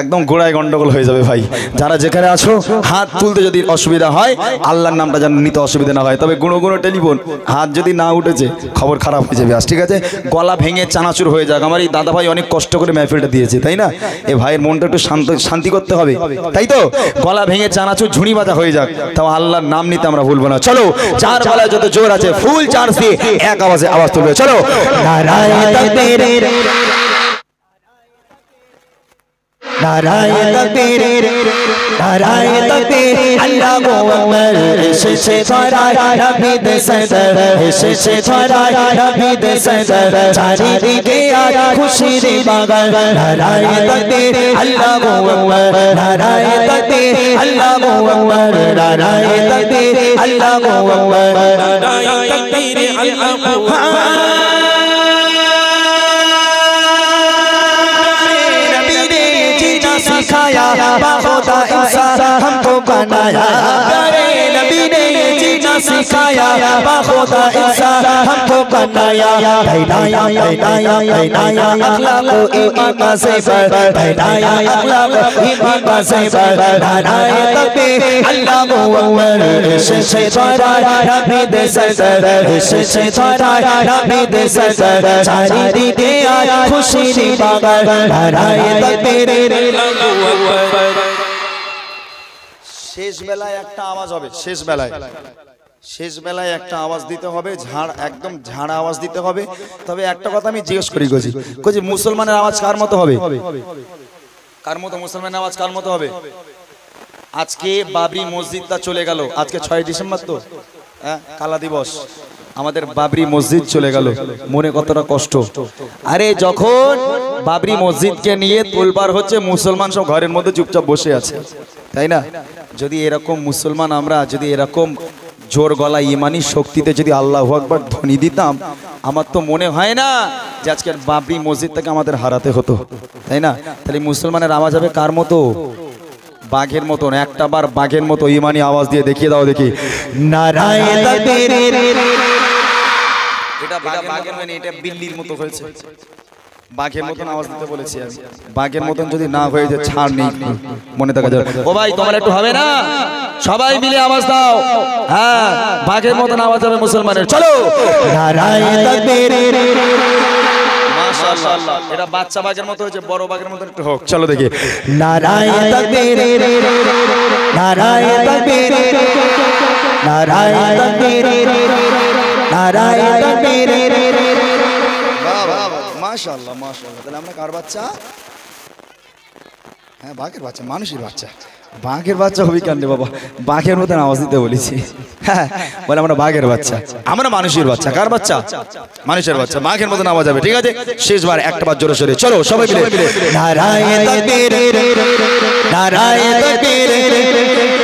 একদম গোড়ায় গন্ডগোল হয়ে যাবে ভাই। যারা যেখানে আছো হাত তুলতে যদি অসুবিধা হয়, আল্লাহর নামটা যেন নিতে অসুবিধা না হয়। তবে গুঁড়ো গুঁড়ো টেলিফোন, হাত যদি না উঠেছে খবর খারাপ হয়ে যাবে। আজ ঠিক আছে, গলা ভেঙে চানাচুর হয়ে যাক। আমার এই দাদা ভাই অনেক কষ্ট করে মেহফিলটা দিয়েছে, তাই না? এ ভাইয়ের মনটা একটু শান্তি করতে হবে, তাই তো? গলা ভেঙে চানাচুর ঝুড়ি বাজা হয়ে যাক, তাও আল্লাহর নাম নিতে আমরা ভুলবো না। চলো যার গলায় যত জোর আছে ফুল চার্জ দিয়ে এক আওয়াজে আওয়াজ তুলবে। চলো নারায়ে তাকবীর, নারায়ে তাকবীর, নারায়ে তাকবীর, আল্লাহু আকবার। এসেছে ধরায় নবীদের সদর, এসেছে ধরায় নবীদের সদর, চারিদিকে আজ খুশির বাগান। নারায়ে তাকবীর, আল্লাহু আকবার, নারায়ে তাকবীর, আল্লাহু আকবার, নারায়ে তাকবীর, আল্লাহু আকবার, নারায়ে তাকবীর, আল্লাহু আকবার। सिखाया बाखुदा इंसान हमको बनाया, प्यारे नबी ने जीना सिखाया बाखुदा इंसान हमको बनाया, बनाया बनाया बनाया अखलाक ईमान का सेवर, बनाया अखलाक ईमान का सेवर। नाराये तकबीर, अल्लाहु अकबर। एसेছে ধরায় নবীদের সদর, এসেছে ধরায় নবীদের সদর, চারিদিকে আজ খুশির বাগান। নারায়ে তকবীর, শেষ বেলায় একটা আওয়াজ হবে, শেষ বেলায় একটা আওয়াজ দিতে হবে, একদম ঝাড়া আওয়াজ দিতে হবে। তবে একটা কথা আমি জিজ্ঞেস করি কোজি মুসলমানের আওয়াজ কার মতো হবে? কার মতো মুসলমানের আওয়াজ কার মতো হবে? আজকে বাবরি মসজিদটা চলে গেল, আজকে 6 ডিসেম্বর তো, হ্যাঁ কালা দিবস, আমাদের বাবরি মসজিদ চলে গেল, মনে কতটা কষ্ট। আরে যখন বাবরি মসজিদকে নিয়ে তোলপাড় হচ্ছে, মুসলমান সব ঘরের মধ্যে চুপচাপ বসে আছে, তাই না? যদি এরকম মুসলমান আমরা যদি এরকম জোর গলা ইমানি শক্তিতে যদি আল্লাহু আকবার ধ্বনি দিতাম, আমার তো মনে হয় না যে আজকের বাবরি মসজিদটাকে আমাদের হারাতে হতো, তাই না? তাহলে মুসলমানের আওয়াজ হবে কার মতো? বাঘের মতন। একটা বার বাঘের মতো ইমানি আওয়াজ দিয়ে দেখিয়ে দাও দেখি। নারায়ে তাকবীর, এটা বাঘের মানে এটা বিল্লির মতো হয়েছে, বাঘের মতন আওয়াজ দিতে বলেছি আমি। বাঘের মতন যদি না হয়ে যায় ছাড় নেই, মনে থাকা যাবে। ও ভাই তোমার একটু হবে না? সবাই মিলে আওয়াজ দাও, হ্যাঁ বাঘের মতন আওয়াজ হবে মুসলমানের। চলো নারায়ে তাকবীর, মাশাআল্লাহ। এটা বাচ্চা বাঘের মতো হয়েছে, বড় বাঘের মতন একটু হোক। চলো দেখি। নারায়ে তাকবীর, নারায়ে তাকবীর, নারায়ে তাকবীর, নারায়ে তাকবীর। মাশাআল্লাহ মাশাআল্লাহ। তাহলে আমরা কার বাচ্চা? হ্যাঁ বাঘের বাচ্চা, মানুষের বাচ্চা। বাঘের বাচ্চা হবি কেন বাবা? বাঘের মতন আওয়াজ দিতে বলেছি। হ্যাঁ বলে আমরা বাঘের বাচ্চা, আমরা মানুষের বাচ্চা। কার বাচ্চা? মানুষের বাচ্চা। বাঘের মতন আওয়াজ হবে, ঠিক আছে? শেষবার একটা বার জোরে সরে চলো সবাই মিলে। নারায়ে তাকবীর, নারায়ে তাকবীর,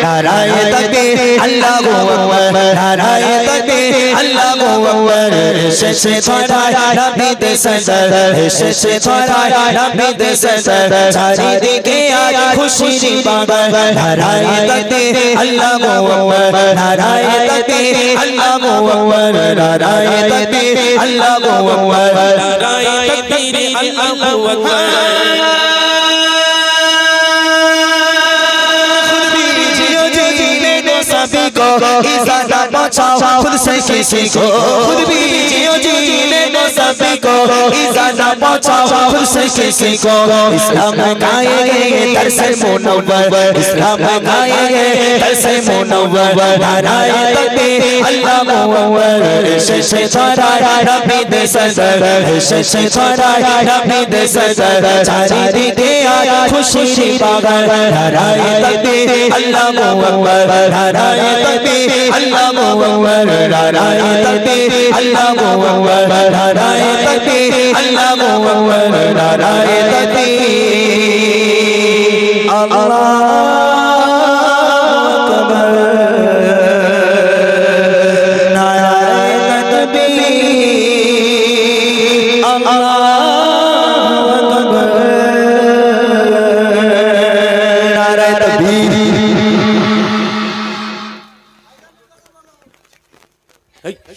নারায়ে তাকবীর, আল্লাহু আকবার, নারায়ে তাকবীর, আল্লাহু আকবার। এসেছে ধরায় নবীদের সদর, এসেছে ধরায় নবীদের সদর, চারিদিকে আজ খুশির বাগান। নারায়ে তাকবীর, আল্লাহু আকবার, নারায়ে তাকবীর, আল্লাহু আকবার, নারায়ে তাকবীর, আল্লাহু আকবার, নারায়ে তাকবীর, আল্লাহু আকবার। इज़्ज़त बचाओ खुद से किसी को, खुद भी जियो जीने दो सभी को। इज़्ज़त बचाओ खुद से किसी को। इस्लाम गाएंगे दरसे मुनव्वर, इस्लाम गाएंगे दरसे मुनव्वर। नाराये तकबीर, अल्लाहु अकबर। एसेছে ধরায় নবীদের সদর, এসেছে ধরায় নবীদের সদর, চারিদিকে আজ খুশির বাগান। নারায়ে তকবীর, আল্লাহু আকবার, নারায়ে তকবীর, আল্লাহু আকবার, নারায়ে তকবীর, আল্লাহু আকবার, নারায়ে তকবীর, আল্লাহু আকবার, নারায়ে তকবীর, আল্লাহু আকবার, নারায়ে তকবীর, আল্লাহু আকবার, নারায়ে তকবীর।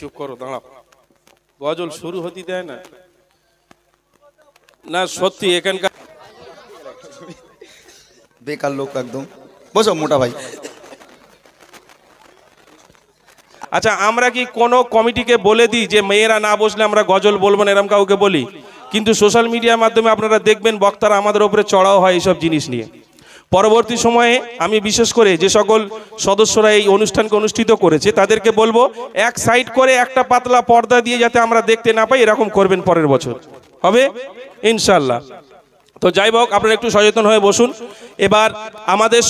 চুপ করো, দাঁড়াও, গজল শুরু হতে দেয় না। না সত্যি এখানকার বেকার লোক একদম। বসো মোটা ভাই। আচ্ছা, আমরা কি কোনো কমিটিকে বলে দিই যে মেয়েরা না বসলে আমরা গজল বলবো না, এরকম কাউকে বলি? কিন্তু সোশ্যাল মিডিয়ার মাধ্যমে আপনারা দেখবেন বক্তারা আমাদের উপরে চড়াও হয় এইসব জিনিস নিয়ে। পরবর্তী সময়ে আমি বিশেষ করে যে সকল সদস্যরা এই অনুষ্ঠানকে অনুষ্ঠিত করেছে তাদেরকে বলবো এক সাইড করে একটা পাতলা পর্দা দিয়ে যাতে আমরা দেখতে না পাই, এরকম করবেন পরের বছর, হবে ইনশাল্লাহ। তো যাই হোক, আপনারা একটু সচেতন হয়ে বসুন। এবার আমাদের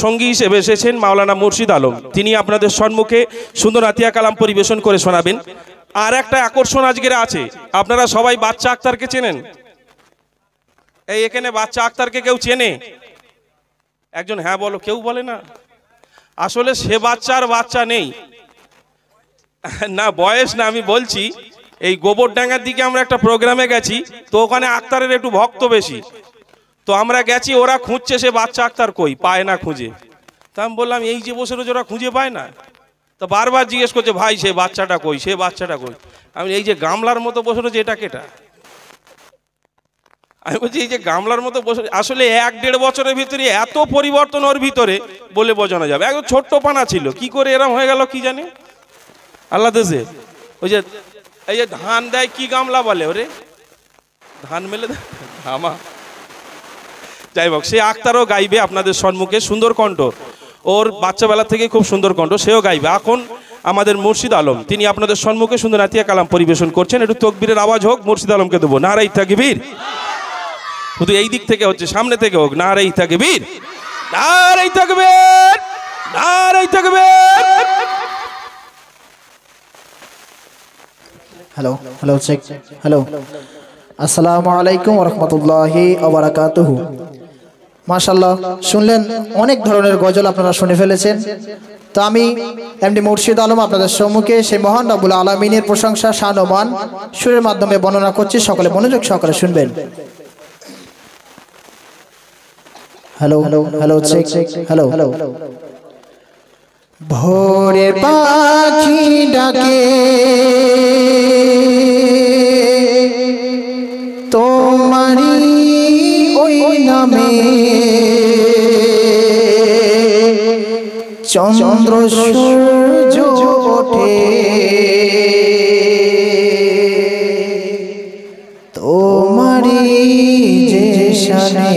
সঙ্গী হিসেবে এসেছেন মাওলানা মুর্শিদ আলম, তিনি আপনাদের সম্মুখে সুন্দর আতিয়া কালাম পরিবেশন করে শোনাবেন। আর একটা আকর্ষণ আজকের আছে, আপনারা সবাই বাচ্চা আক্তারকে চেনেন? এই এখানে বাচ্চা আক্তারকে কেউ চেনে? একজন হ্যাঁ বলো, কেউ বলে না। আসলে সে বাচ্চার বাচ্চা নেই, না বয়স না, আমি বলছি এই গোবরডাঙ্গার দিকে আমরা একটা প্রোগ্রামে গেছি, তো ওখানে আক্তারের একটু ভক্ত বেশি, তো আমরা গেছি, ওরা খুঁজছে সে বাচ্চা আক্তার কই, পায় না খুঁজে। তা আমি বললাম এই যে বসে রয়েছে ওরা খুঁজে পায় না, তো বারবার জিজ্ঞেস করছে ভাই সে বাচ্চাটা কই, সে বাচ্চাটা কই। আমি এই যে গামলার মতো বসে রয়েছে এটা কেটা? আমি বলছি এই যে গামলার মতো বসে, আসলে 1-1.5 বছরের ভিতরে এত পরিবর্তন ওর ভিতরে বলে বোঝানো যাবে। একদম ছোট্ট পানা ছিল, কি করে এরম হয়ে গেল কি জানে আল্লাহ দেশে। ওই যে এই যে ধান দেয় কি গামলা বলে ওরে, ধান মেলে আমা। যাই হোক, সে আক্তারও গাইবে আপনাদের সম্মুখে, সুন্দর কণ্ঠ ওর, বাচ্চাবেলা থেকে খুব সুন্দর কণ্ঠ, সেও গাইবে। এখন আমাদের মুর্শিদ আলম তিনি আপনাদের সম্মুখে সুন্দর আতিয়া কালাম পরিবেশন করছেন। একটু তকবীরের আওয়াজ হোক, মুর্শিদ আলমকে দেবো নারাই তাকবীর। শুধু এই দিক থেকে হচ্ছে, সামনে থেকে হোক নারাই তাকবীর, নারাই তাকবীর, নারাই তাকবীর। হ্যালো হ্যালো চেক, হ্যালো, আসসালামু আলাইকুম ওয়া রাহমাতুল্লাহি ওয়া বারাকাতুহু। মাশাআল্লাহ, শুনলেন অনেক ধরনের গজল আপনারা শুনে ফেলেছেন। তো আমি এমডি মুর্শিদ আলম আপনাদের সম্মুখে সেই মহান রব্বুল আলামিনের প্রশংসা, শান ও মান সুরের মাধ্যমে বর্ণনা করছি, সকলে মনোযোগ সহকারে শুনবেন। Hello hello hello check, hello hello. ভোরে পাখি ডাকে তোমারি ওই নামে, চন্দ্র সূর্য ওঠে তোমারি যে শানে।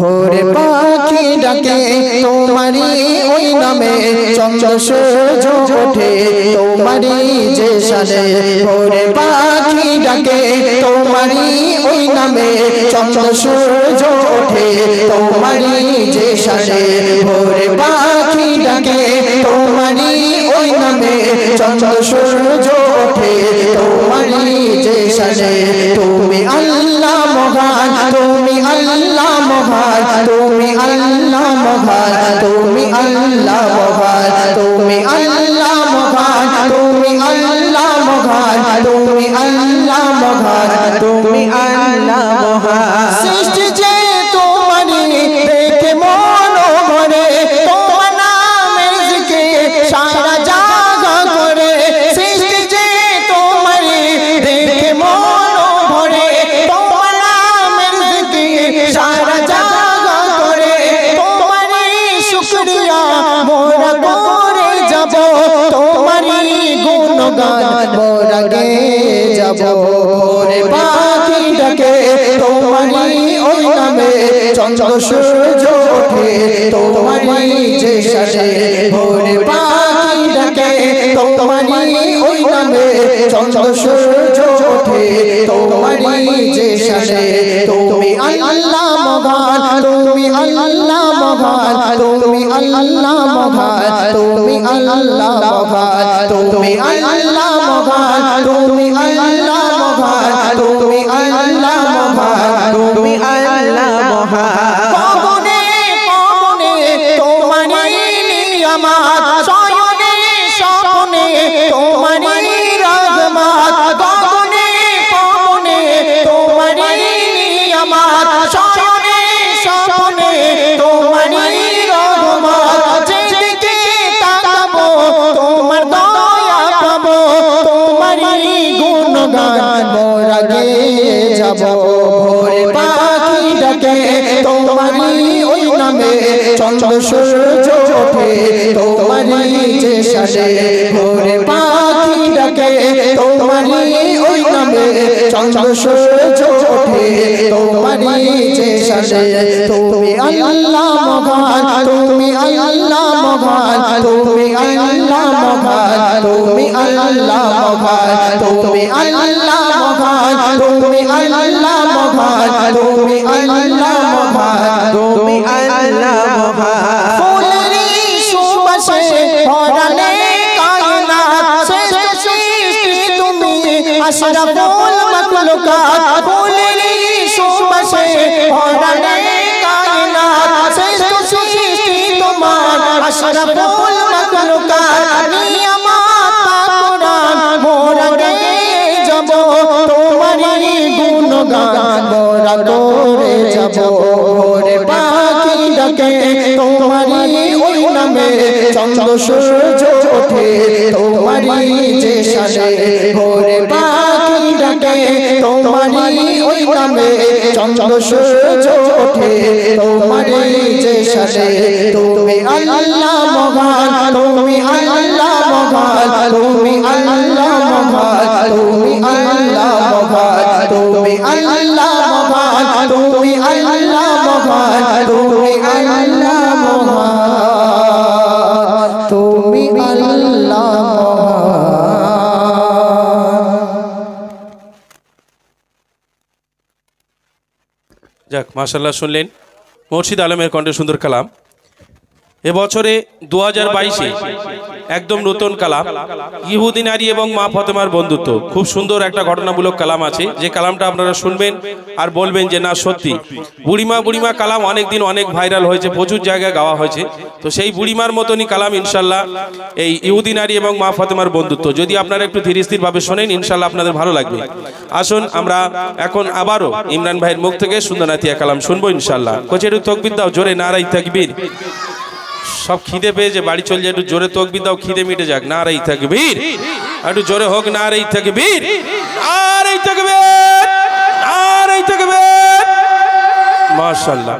ভোরে পাখি ডাকে তোমারি ওই নামে, চন্দ্র সূর্য ওঠে তোমারি যে শানে। ভোরে পাখি ডাকে তোমারি ওই নামে, চন্দ্র সূর্য ওঠে তোমারি যে শানে। ভোরে পাখি ডাকে তোমারি ওই নামে, চন্দ্র সূর্য ওঠে তোমারি যে শানে। তুমি আল্লাহ মহান, তুমি আল্লাহ মহান, তুমি আল্লাহ মহান, তুমি আল্লাহ মহান, তুমি আল্লাহ মহান, তুমি আল্লাহ মহান, তুমি আল্লাহ মহান, তুমি আল্লাহ মহান। সৃষ্টি যে তোমারি দেখে মন ভরে, তোমার নামের জিকির সারা জাগা করে। সৃষ্টি যে তোমারি দেখে মন ভরে, তোমার নামের জিকির সারা জাগা করে। তোমারি শুকরিয়া মোরা করে যাব, তোমারি গুণগান মোরা গেয়ে যাব। ভোরে পাখি ডাকে তোমারি ওই নামে, চন্দ্র সূর্য ওঠে তোমারি যে শানে। ভোরে পাখি ডাকে তোমারি ওই নামে, চন্দ্র সূর্য ওঠে তোমারি যে শানে। তুমি আল্লাহ মহান, তুমি আল্লাহ মহান, তুমি আল্লাহ মহান, তুমি আল্লাহ মহান, তুমি আল্লাহ মহান, তুমি আল্লাহ মহান, তুমি আল্লাহ মহান, তুমি আল্লাহ মহান। পবনে পবনে তোমারি নিয়ামত, শয়নে স্বপ্নে তোমারি রহমত। পবনে পবনে তোমারি নিয়ামত, শয়নে স্বপ্নে তোমারি রহমত। গুণগান মোরা গেয়ে যাব ভোরে পাখি ডাকে তোমারি ওই নামে চন্দ্র সূর্য ওঠে তোমারি যে শানে ভোরে পাখি ডাকে তোমারি ওই নামে চন্দ্র সূর্য ওঠে তোমারি যে শানে তুমি আল্লাহ মহান তুমি আল্লাহ মহান তুমি আল্লাহ মহান তুমি আল্লাহ মহান তুমি আল্লাহ মহান তুমি আল্লাহ মহান তুমি আল্লাহ মহান তুমি আল্লাহ মহান ফুলেরি সুবাসে ভরালে কায়নাত শ্রেষ্ঠ সৃষ্টি তুমি আশরাফুল মাখলুকাত ফুলেরি সুবাসে ভরালে কায়নাত শ্রেষ্ঠ সৃষ্টি তোমার আশরাফুল মাখলুকাত নিয়ামত কোরআন মোরা গেয়ে যাব তোমারি গুণগান মোরা করে যাব ভোরে পাখি ডাকে তোমারি ওই নামে চন্দ্র সূর্য ওঠে তোমারি যে শানে ভোরে পাখি ডাকে তোমারি ওই নামে চন্দ্র সূর্য ওঠে তোমারি যে শানে তুমি আল্লাহ মহান তুমি আল্লাহ মহান তুমি আল্লাহ মহান তুমি আল্লাহ মহান তুমি আল্লাহ মহান তুমি আল্লাহ মহান তুমি আল্লাহ মহান তুমি আল্লাহ যাক মাশাআল্লাহ, শুনলেন মুর্শিদ আলমের কণ্ঠে সুন্দর কালাম। এবছরে 2022-এ একদম নতুন কালাম, ইহুদি নারী এবং মা ফাতেমার বন্ধুত্ব। খুব সুন্দর একটা ঘটনামূলক কালাম আছে, যে কালামটা আপনারা শুনবেন আর বলবেন যে না সত্যি। বুড়িমা বুড়িমা কালাম অনেকদিন অনেক ভাইরাল হয়েছে, প্রচুর জায়গায় গাওয়া হয়েছে। তো সেই বুড়িমার মতনই কালাম ইনশাল্লাহ এই ইহুদি নারী এবং মা ফাতেমার বন্ধুত্ব। যদি আপনারা একটু ধীর স্থিরভাবে শোনেন ইনশাল্লাহ আপনাদের ভালো লাগবে। আসুন আমরা এখন আবারও ইমরান ভাইয়ের মুখ থেকে সুন্দর নাতিয়া কালাম শুনবো ইনশাল্লাহ। কোচেরু তকবির দাও, জোরে নারাই তাকবীর। সব খিদে পেয়েছে, বাড়ি চলে যায়, একটু জোরে তকবির দাও, খিদে মিটে যাক। নারাই তাকবীর, একটু জোরে হোক নারাই তাকবীর, নারাই তাকবীর, নারাই তাকবীর। মাশাআল্লাহ।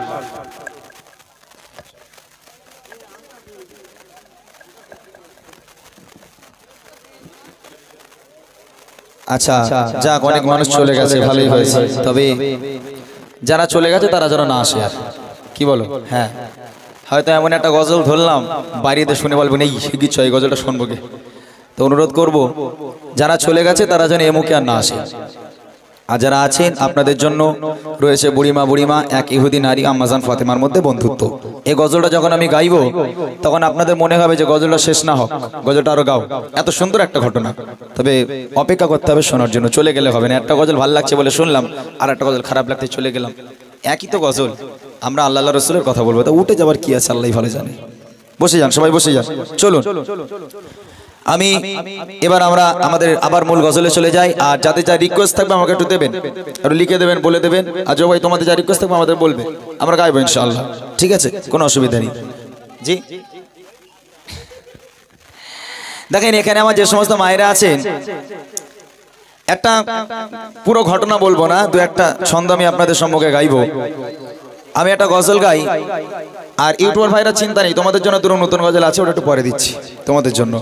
আচ্ছা যাক, অনেক মানুষ চলে গেছে, ভালোই হয়েছে। তবে যারা চলে গেছে তারা যেন না আসে আর, কি বলো? হ্যাঁ, হয়তো এমন একটা গজল ধরলাম বাড়িতে শুনে বলবেন এই কিছু এই গজলটা শুনবো কে। তো অনুরোধ করব যারা চলে গেছে তারা যেন এমুকে আর না আসে। আর যারা আছেন আপনাদের জন্য রয়েছে বুড়িমা বুড়িমা এক ইহুদি নারী আম্মাজান ফাতেমার মধ্যে বন্ধুত্ব। এই গজলটা যখন আমি গাইবো তখন আপনাদের মনে হবে যে গজলটা শেষ না হোক, গজলটা আরো গাও। এত সুন্দর একটা ঘটনা, তবে অপেক্ষা করতে হবে শোনার জন্য। চলে গেলে হবে না। একটা গজল ভালো লাগছে বলে শুনলাম, আর একটা গজল খারাপ লাগতে চলে গেলাম। একই তো গজল, আমরা আল্লাহ রসুলের কথা বলবো, তা উঠে যাবার কি আছে আল্লাহ ভালো জানে। বসে যান, সবাই বসে যান, চলুন। আমি এবার আমরা আমাদের আবার মূল গজলে চলে যাই। আর যাদের যা রিকোয়েস্ট থাকবে আমাকে একটু দেবেন, একটু লিখে দেবেন, বলে দেবেন। আর ভাই তোমাদের যা রিকোয়েস্ট থাকবে আমাদের বলবে, আমরা গাইবো ইনশাআল্লাহ। ঠিক আছে, কোনো অসুবিধা নেই। জি দেখেন, এখানে আমার যে সমস্ত মায়েরা আছেন, একটা পুরো ঘটনা বলবো না, দু একটা ছন্দ আমি আপনাদের সম্মুখে গাইবো। আমি একটা গজল গাই, আর ইউটিউবার ভাইরা চিন্তা নেই, তোমাদের জন্য দুটো নতুন গজল আছে, ওটা একটু পরে দিচ্ছি তোমাদের জন্য।